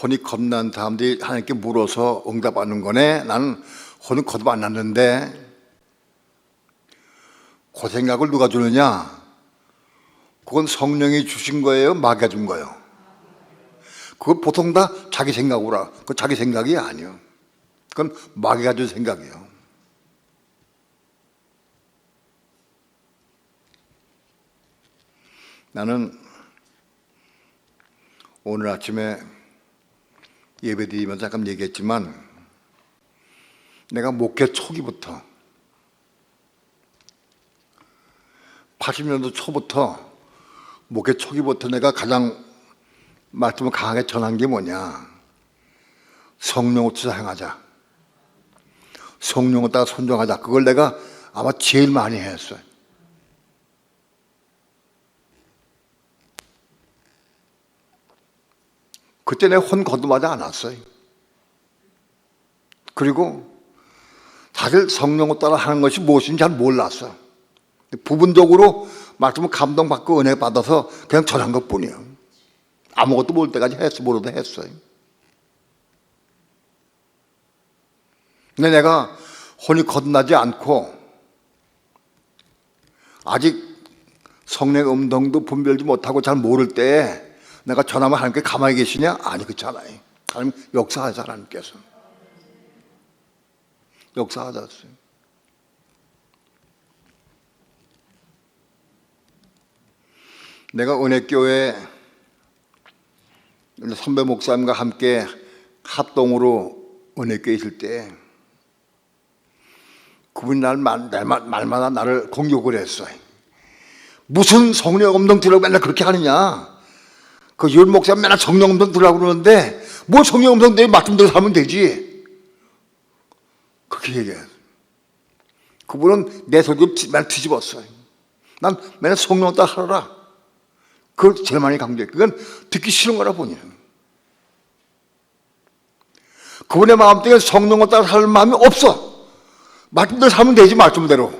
혼이 겁난 사람들이 하나님께 물어서 응답하는 거네. 나는 혼이 거듭 안 났는데 그 생각을 누가 주느냐? 그건 성령이 주신 거예요? 마귀가 준 거예요? 그건 보통 다 자기 생각으로. 그건 자기 생각이 아니에요. 그건 마귀가 준 생각이에요. 나는 오늘 아침에 예배 드리면서 잠깐 얘기했지만 내가 목회 초기부터 80년도 초부터 목회 초기부터 내가 가장 말씀을 강하게 전한 게 뭐냐? 성령을 따라 행하자. 성령을 따라 순종하자. 그걸 내가 아마 제일 많이 했어요. 그때 내가 혼 거듭하지 않았어요. 그리고 다들 성령을 따라 하는 것이 무엇인지 잘 몰랐어요. 부분적으로 말씀을 감동받고 은혜 받아서 그냥 전한 것 뿐이에요. 아무것도 모를 때까지 모르도 했어요. 근데 내가 혼이 거듭나지 않고 아직 성령의 음성도 분별지 못하고 잘 모를 때에 내가 전하면 하나님께 가만히 계시냐? 아니, 그렇잖아요. 하나님 역사하자, 하나님께서. 역사하셨어요. 내가 은혜교회 선배 목사님과 함께 합동으로 은혜교회 있을 때 그분이 날마다 나를 공격을 했어요. 무슨 성령 음성 들으라고 맨날 그렇게 하느냐? 그 율 목사님 맨날 성령 음성 들으라고 그러는데 뭐 성령 음성 내 말씀대로 살면 되지. 그렇게 얘기해요. 그분은 내 설교를 맨날 뒤집었어요. 난 맨날 성령 따라 하라. 그걸 제일 많이 강조해. 그건 듣기 싫은 거라 보니. 그분의 마음속에 성령을 따라 살 마음이 없어. 말씀대로 살면 되지, 말씀대로.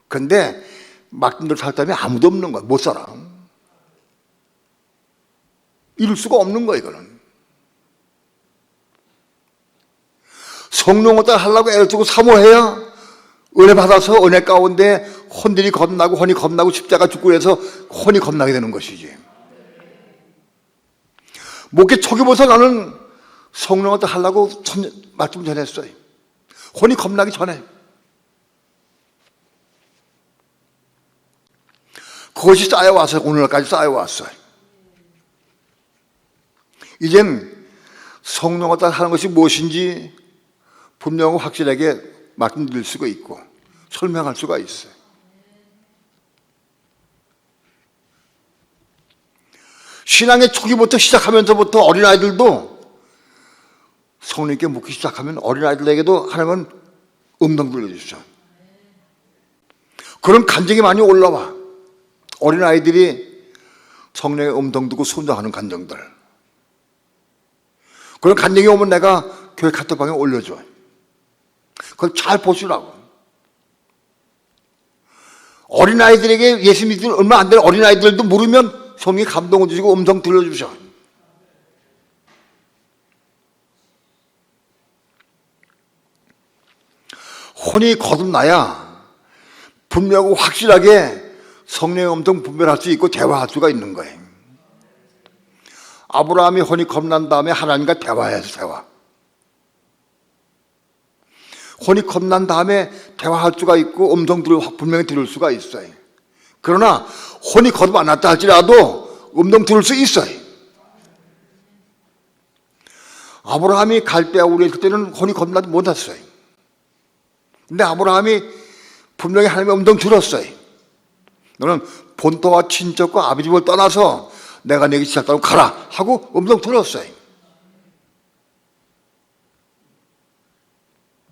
근데 말씀대로 살 사람이 아무도 없는 거야. 못 살아. 이룰 수가 없는 거야, 이거는. 성령을 따라 하려고 애를 쓰고 사모해야 은혜 받아서 은혜 가운데 혼들이 겁나고 혼이 겁나고 십자가 죽고 해서 혼이 겁나게 되는 것이지. 목회 초기부터 나는 성령을 따라 하려고 말씀 전했어요. 혼이 겁나기 전에. 그것이 쌓여와서 오늘까지 쌓여왔어요. 이젠 성령을 따라 하는 것이 무엇인지 분명하고 확실하게 말씀드릴 수가 있고 설명할 수가 있어요. 신앙의 초기부터 시작하면서부터 어린아이들도 성령께 묻기 시작하면 어린아이들에게도 하나님은 음성 들려주시죠. 그런 간증이 많이 올라와. 어린아이들이 성령의 음성 듣고 순종하는 간증들. 그런 간증이 오면 내가 교회 카톡방에 올려줘. 그걸 잘 보시라고. 어린아이들에게 예수 믿기 얼마 안 되는 어린아이들도 물으면 성령이 감동을 주시고 음성 들려주셔. 혼이 거듭나야 분명하고 확실하게 성령의 음성 분별할 수 있고 대화할 수가 있는 거예요. 아브라함이 혼이 겁난 다음에 하나님과 대화해서 대화. 혼이 겁난 다음에 대화할 수가 있고 음성들을 분명히 들을 수가 있어요. 그러나 혼이 거듭 안 났다 할지라도 음성 들을 수 있어요. 아브라함이 갈대아 우리에 있을 때는 혼이 겁나지 못했어요. 근데 아브라함이 분명히 하나님의 음성 들었어요. 너는 본토와 친척과 아버지 집을 떠나서 내가 내게 지셨다고 가라 하고 음성 들었어요.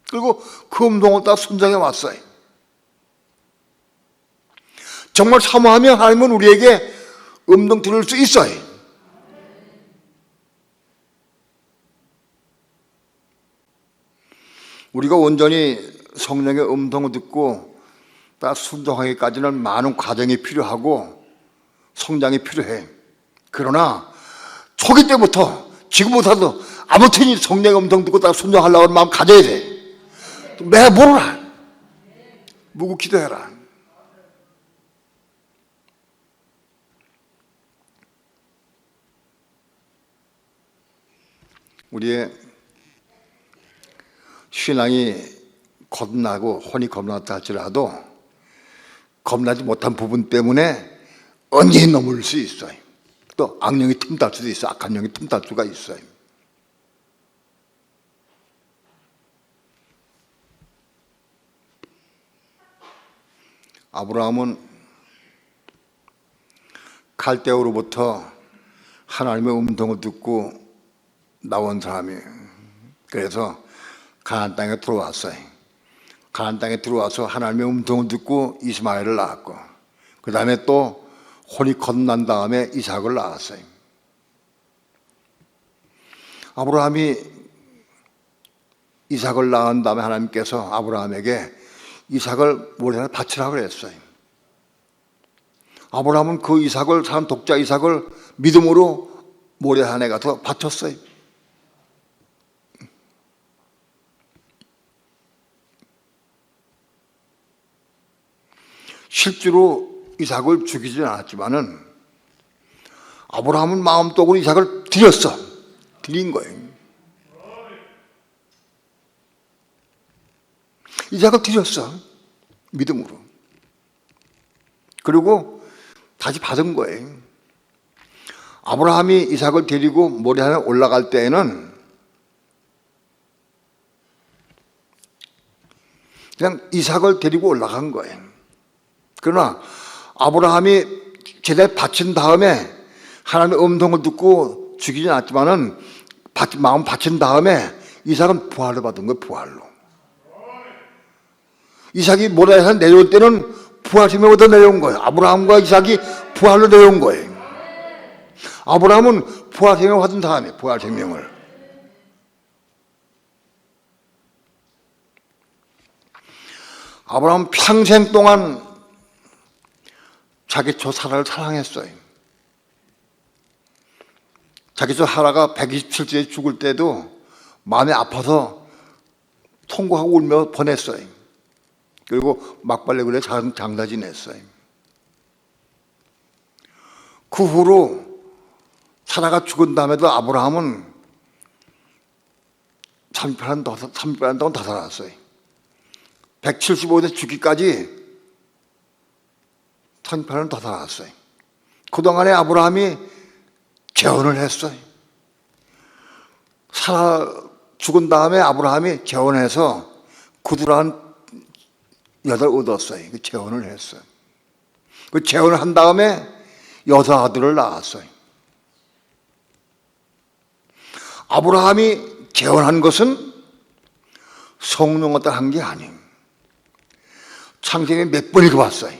그리고 그 음성을 따라 순종해 왔어요. 정말 사모하면 하나님은 우리에게 음성 들을 수 있어요. 우리가 온전히 성령의 음성을 듣고 다 순종하기까지는 많은 과정이 필요하고 성장이 필요해. 그러나 초기 때부터 지금부터도 아무튼 성령의 음성 듣고 다 순종하려고 하는 마음 가져야 돼. 매 모르라. 묵고 기도해라. 우리의 신앙이 겁나고 혼이 겁났다 할지라도 겁나지 못한 부분 때문에 언제든 넘을 수 있어요. 또 악령이 틈탈 수도 있어요. 악한 영이 틈탈 수가 있어요. 아브라함은 갈대아우로부터 하나님의 음성을 듣고 나온 사람이에요. 그래서 가나안 땅에 들어왔어요. 가나안 땅에 들어와서 하나님의 음성을 듣고 이스마엘을 낳았고, 그 다음에 또 혼이 겁난 다음에 이삭을 낳았어요. 아브라함이 이삭을 낳은 다음에 하나님께서 아브라함에게 이삭을 모래에 바치라고 그랬어요. 아브라함은 그 이삭을, 산 독자 이삭을 믿음으로 모래 안에 가서 바쳤어요. 실제로 이삭을 죽이지는 않았지만은 아브라함은 마음속으로 이삭을 드린 거예요. 이삭을 드렸어. 믿음으로. 그리고 다시 받은 거예요. 아브라함이 이삭을 데리고 모래산에 올라갈 때에는 그냥 이삭을 데리고 올라간 거예요. 그러나 아브라함이 제대로 바친 다음에 하나님의 음성을 듣고 죽이진 않았지만은 마음 바친 다음에 이삭은 부활을 받은 거예요. 부활로. 이삭이 모래에서 내려올 때는 부활 생명으로 내려온 거예요. 아브라함과 이삭이 부활로 내려온 거예요. 아브라함은 부활 생명을 받은 다음에 부활 생명을. 아브라함은 평생 동안 자기 조 사라를 사랑했어요. 자기 조 사라가 127세에 죽을 때도 마음이 아파서 통곡하고 울며 보냈어요. 그리고 막발레굴에 장사 지냈어요. 그 후로 사라가 죽은 다음에도 아브라함은 38년 동안 더 살았어요. 175세 죽기까지 38년 더 살았어요. 그동안에 아브라함이 재혼을 했어요. 사라 죽은 다음에 아브라함이 재혼해서 구두란 여자를 얻었어요. 그 재혼을 했어요. 그 재혼을 한 다음에 여자 아들을 낳았어요. 아브라함이 재혼한 것은 성령 갖다 한 게 아니에요. 창세기에 몇 번 읽어봤어요.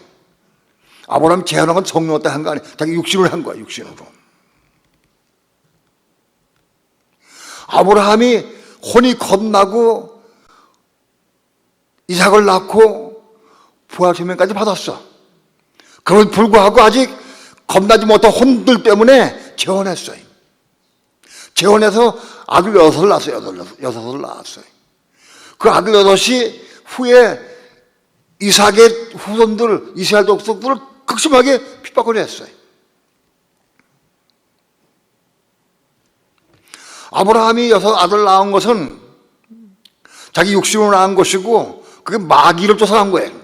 아브라함이 재혼한 건 성령 갖다 한 거 아니에요. 자기 육신으로 한 거야, 육신으로. 아브라함이 혼이 겁나고 이삭을 낳고 부활생명까지 받았어. 그럼에도 불구하고 아직 겁나지 못한 혼들 때문에 재혼했어요. 재혼해서 아들 6을 낳았어요. 6을 낳았어요. 그 아들 6이 후에 이삭의 후손들, 이스라엘 족속들을 극심하게 핍박을 했어요. 아브라함이 6 아들 낳은 것은 자기 육신으로 낳은 것이고 그게 마귀를 쫓아난 거예요.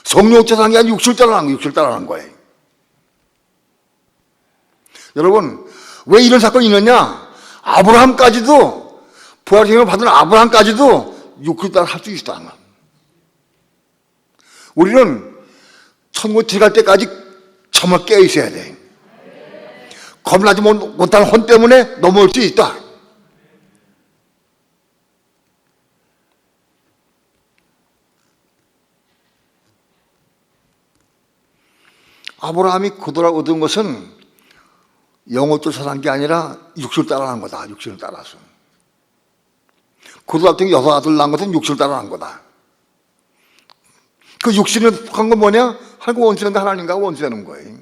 성령을 쫓아난 게 아니라 육신을 따라난 거예요. 육신을 따라난 거예요. 여러분, 왜 이런 사건이 있느냐? 아브라함까지도 부활생명을 받은 아브라함까지도 육신을 따라 할 수 있다는 거예요. 우리는 천국 들어갈 때까지 정말 깨어 있어야 돼. 겁나지 못하는 혼 때문에 넘어올 수 있다. 아브라함이 그들을 얻은 것은 영을 쫓아난 게 아니라 육신을 따라한 거다. 육신을 따라서. 고등학생 6아들 낳은 것은 육신을 따라 난 거다. 그 육신을 속한 건 뭐냐? 하나님과 원수되는 거, 하나님과 원수되는 거예요.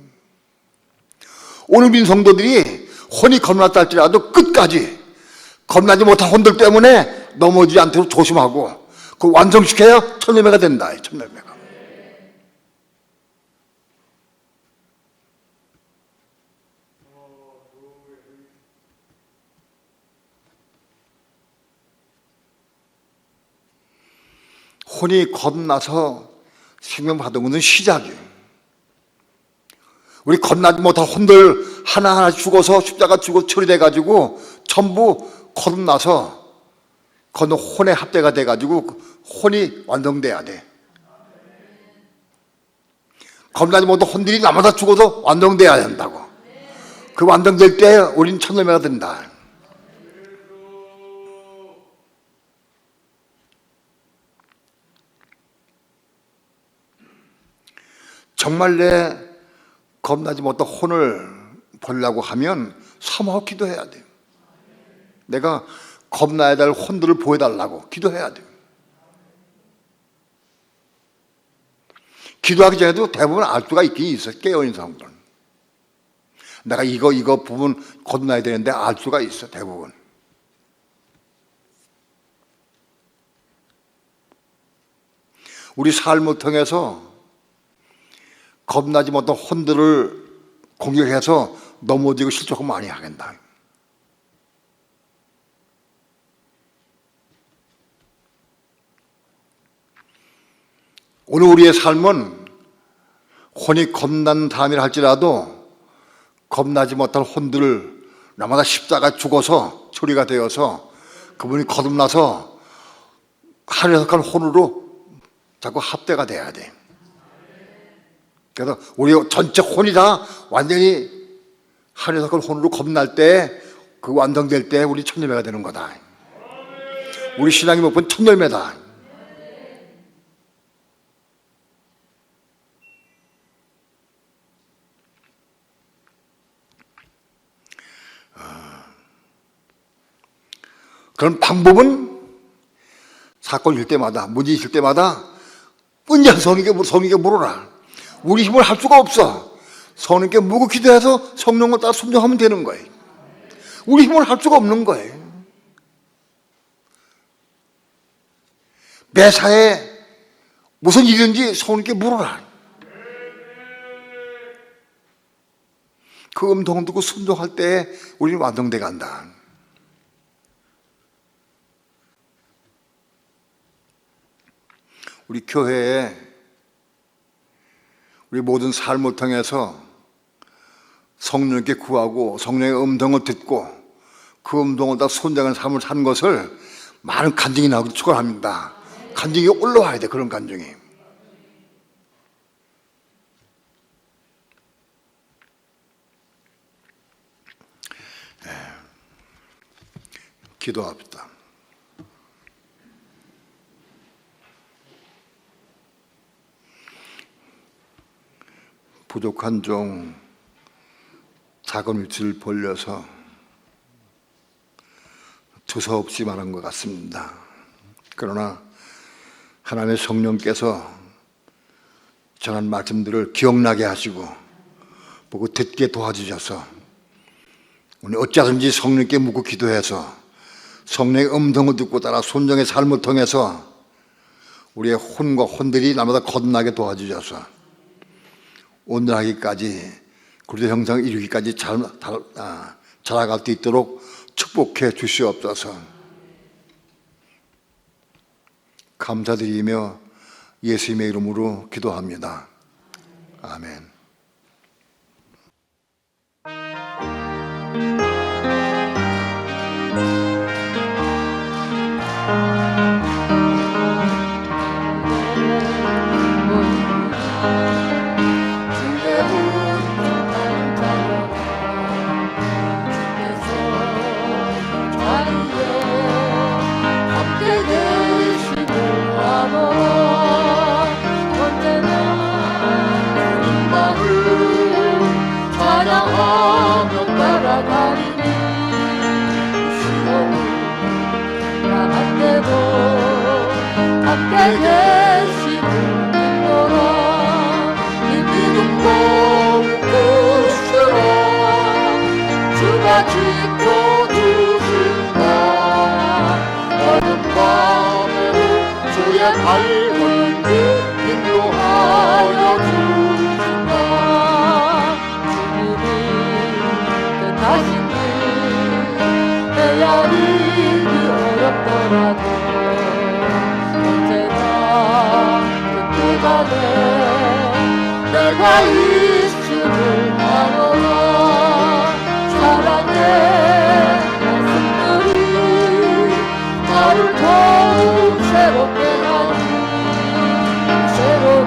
오늘 민 성도들이 혼이 겁났다 할지라도 끝까지 겁나지 못한 혼들 때문에 넘어지지 않도록 조심하고 그 완성시켜야 천열매가 된다. 천열매가. 혼이 겁나서 생명 받은 것은 시작이에요. 우리 겁나지 못한 혼들 하나하나 죽어서 십자가 죽어 처리돼가지고 전부 거듭나서 그건 혼의 합대가 돼가지고 혼이 완성돼야 돼. 겁나지 못한 혼들이 나마다 죽어서 완성돼야 된다고. 그 완성될 때 우리는 천열매가 된다. 정말 내 겁나지 못한 혼을 보려고 하면 사모하고 기도해야 돼요. 내가 겁나야 될 혼들을 보여달라고 기도해야 돼요. 기도하기 전에도 대부분 알 수가 있긴 있어. 깨어있는 사람들은. 내가 이거 부분 겁나야 되는데 알 수가 있어. 대부분. 우리 삶을 통해서 겁나지 못한 혼들을 공격해서 넘어지고 실족을 많이 하겠다. 오늘 우리의 삶은 혼이 겁난 사람이라 할지라도 겁나지 못할 혼들을 나마다 십자가 죽어서 처리가 되어서 그분이 거듭나서 하늘에서 간 혼으로 자꾸 합대가 돼야 돼. 그래서 우리 전체 혼이 다 완전히 하늘에서 간 혼으로 거듭날 때 그 완성될 때 우리 천열매가 되는 거다. 우리 신앙이 못 본 천열매다. 그런 방법은 사건일 때마다, 문제 있을 때마다 은장 성령에게 물어라. 우리 힘을 할 수가 없어. 성령께 묻고 기도해서 성령을 따라 순종하면 되는 거예요. 우리 힘을 할 수가 없는 거예요. 매사에 무슨 일인지 성령께 물어라. 그 음성을 듣고 순종할 때 우리는 완성돼 간다. 우리 교회에 우리 모든 삶을 통해서 성령께 구하고 성령의 음성을 듣고 그 음성을 다 순종하는 삶을 사는 것을 많은 간증이 나오길 축원합니다. 간증이 올라와야 돼. 그런 간증이. 기도합시다. 부족한 종 작은 위치를 벌려서 두서없이 말한 것 같습니다. 그러나 하나님의 성령께서 전한 말씀들을 기억나게 하시고 보고 듣게 도와주셔서 우리 어찌하든지 성령께 묻고 기도해서 성령의 음성을 듣고 따라 순종의 삶을 통해서 우리의 혼과 혼들이 날마다 거듭나게 도와주셔서 오늘 하기까지 그리스도 형상을 이루기까지 자라갈 수 있도록 축복해 주시옵소서. 감사드리며 예수님의 이름으로 기도합니다. 아멘. 찬양하며 따라가리니 시원히 되고 함께 계시는도다. 이 믿음과 뜻으로 주가 지켜주신다. 어둠 밤에도 주의 밝은 빛 인도하여 주신다. 주님이 뜻하신 길 헤아리기 어렵더라도 언제나 그 끝안에 내가 있음을 아노라. 사랑의 말씀들이 나를 더욱 새롭게 하니 새로운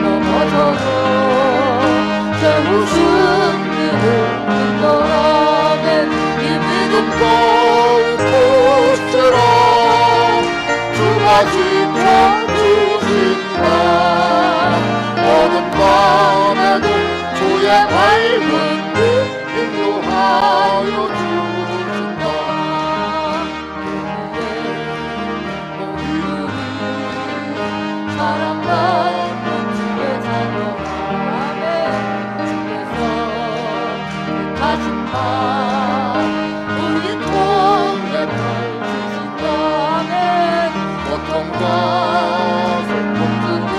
넘어져도 세우신 길을 인도하는 이 믿음과 뜻으로 주가 지켜주신다. 어둠 밤에도 주의 밝은 빛 인도하여 주신다. 우리의 사랑받는 주의 자녀라면 주께서 뜻하신 바 우리 통해 펼치신다면 고통과 슬픔 중에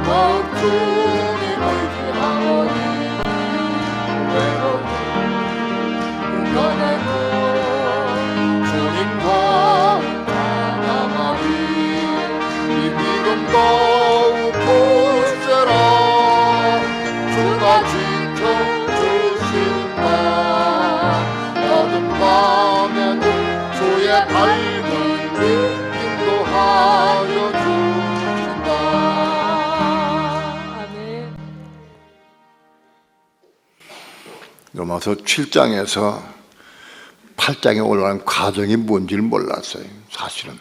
더욱 주님을 의지하오니 외로움 이겨내고 주님과 나가리. 이 믿음과 굳세라. 주가 지켜주신다. 어둠 밤에도 주의 밝은 빛 인도하여 주신다. 아멘. 로마서 7장에서 8장에 올라가는 과정이 뭔지를 몰랐어요. 사실은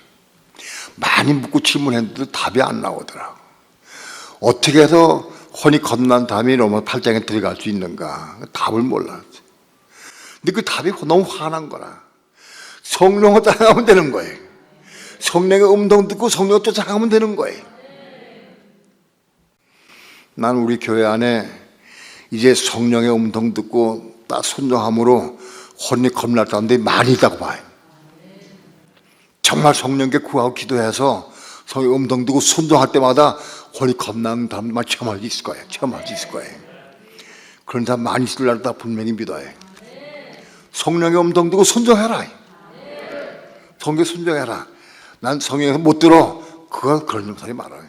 많이 묻고 질문했는데도 답이 안 나오더라고. 어떻게 해서 혼이 겁난 다음에 로마 8장에 들어갈 수 있는가, 답을 몰랐어요. 근데 그 답이 너무 화난 거라. 성령을 따라가면 되는 거예요. 성령의 음성 듣고 성령을 쫓아가면 되는 거예요. 난 우리 교회 안에 이제 성령의 음성 듣고 딱 순종함으로 혼이 겁날 사람들이 많이 있다고 봐요. 정말 성령께 구하고 기도해서 성령의 음성 듣고 순종할 때마다 혼이 겁나는 사람들만 체험할 수 있을 거예요. 체험할 수 있을 거예요. 그런 사람 많이 있을 날 다 분명히 믿어요. 성령의 음성 듣고 순종해라. 성경에 순종해라. 난 성경에서 못 들어. 그건 그런 소리 말아요.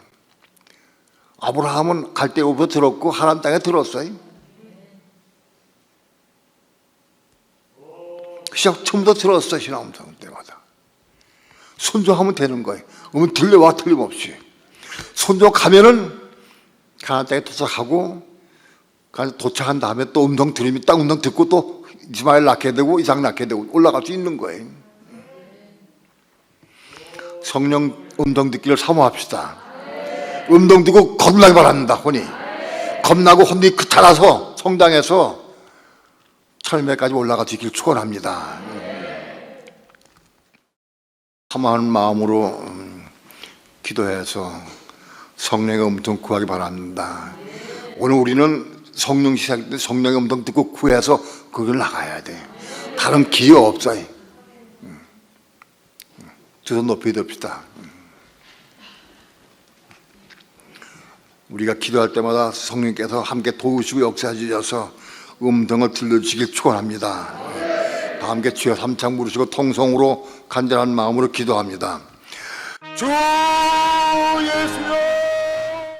아브라함은 갈대우부터 들었고 하나님 땅에 들었어요. 시작 처음부터 들었어요. 신앙 음성 때마다. 순종하면 되는 거예요. 그러면 들려와 틀림없이. 순종하면은 가나안 땅에 도착하고 도착한 다음에 또 음성 들으면 딱 음성 듣고 또 이스마엘 낳게 되고 이삭 낳게 되고 올라갈 수 있는 거예요. 성령 음성 듣기를 사모합시다. 음성 듣고 겁나게 바랍니다. 혼이 겁나고 혼이 타라서 성당에서 철매까지 올라갈 수 있기를 축원합니다. 사모하는 마음으로 기도해서 성령의 음성 구하기 바랍니다. 오늘 우리는 성령 시작 때 성령의 음성 듣고 구해서 그걸 나가야 돼. 다른 기회 없어요. 두 손 높이 듭시다. 우리가 기도할 때마다 성령께서 함께 도우시고 역사해 주셔서 음성을 들려주시길 축원합니다. 다 함께 주여 삼창 부르시고 통성으로 간절한 마음으로 기도합니다. 주 예수여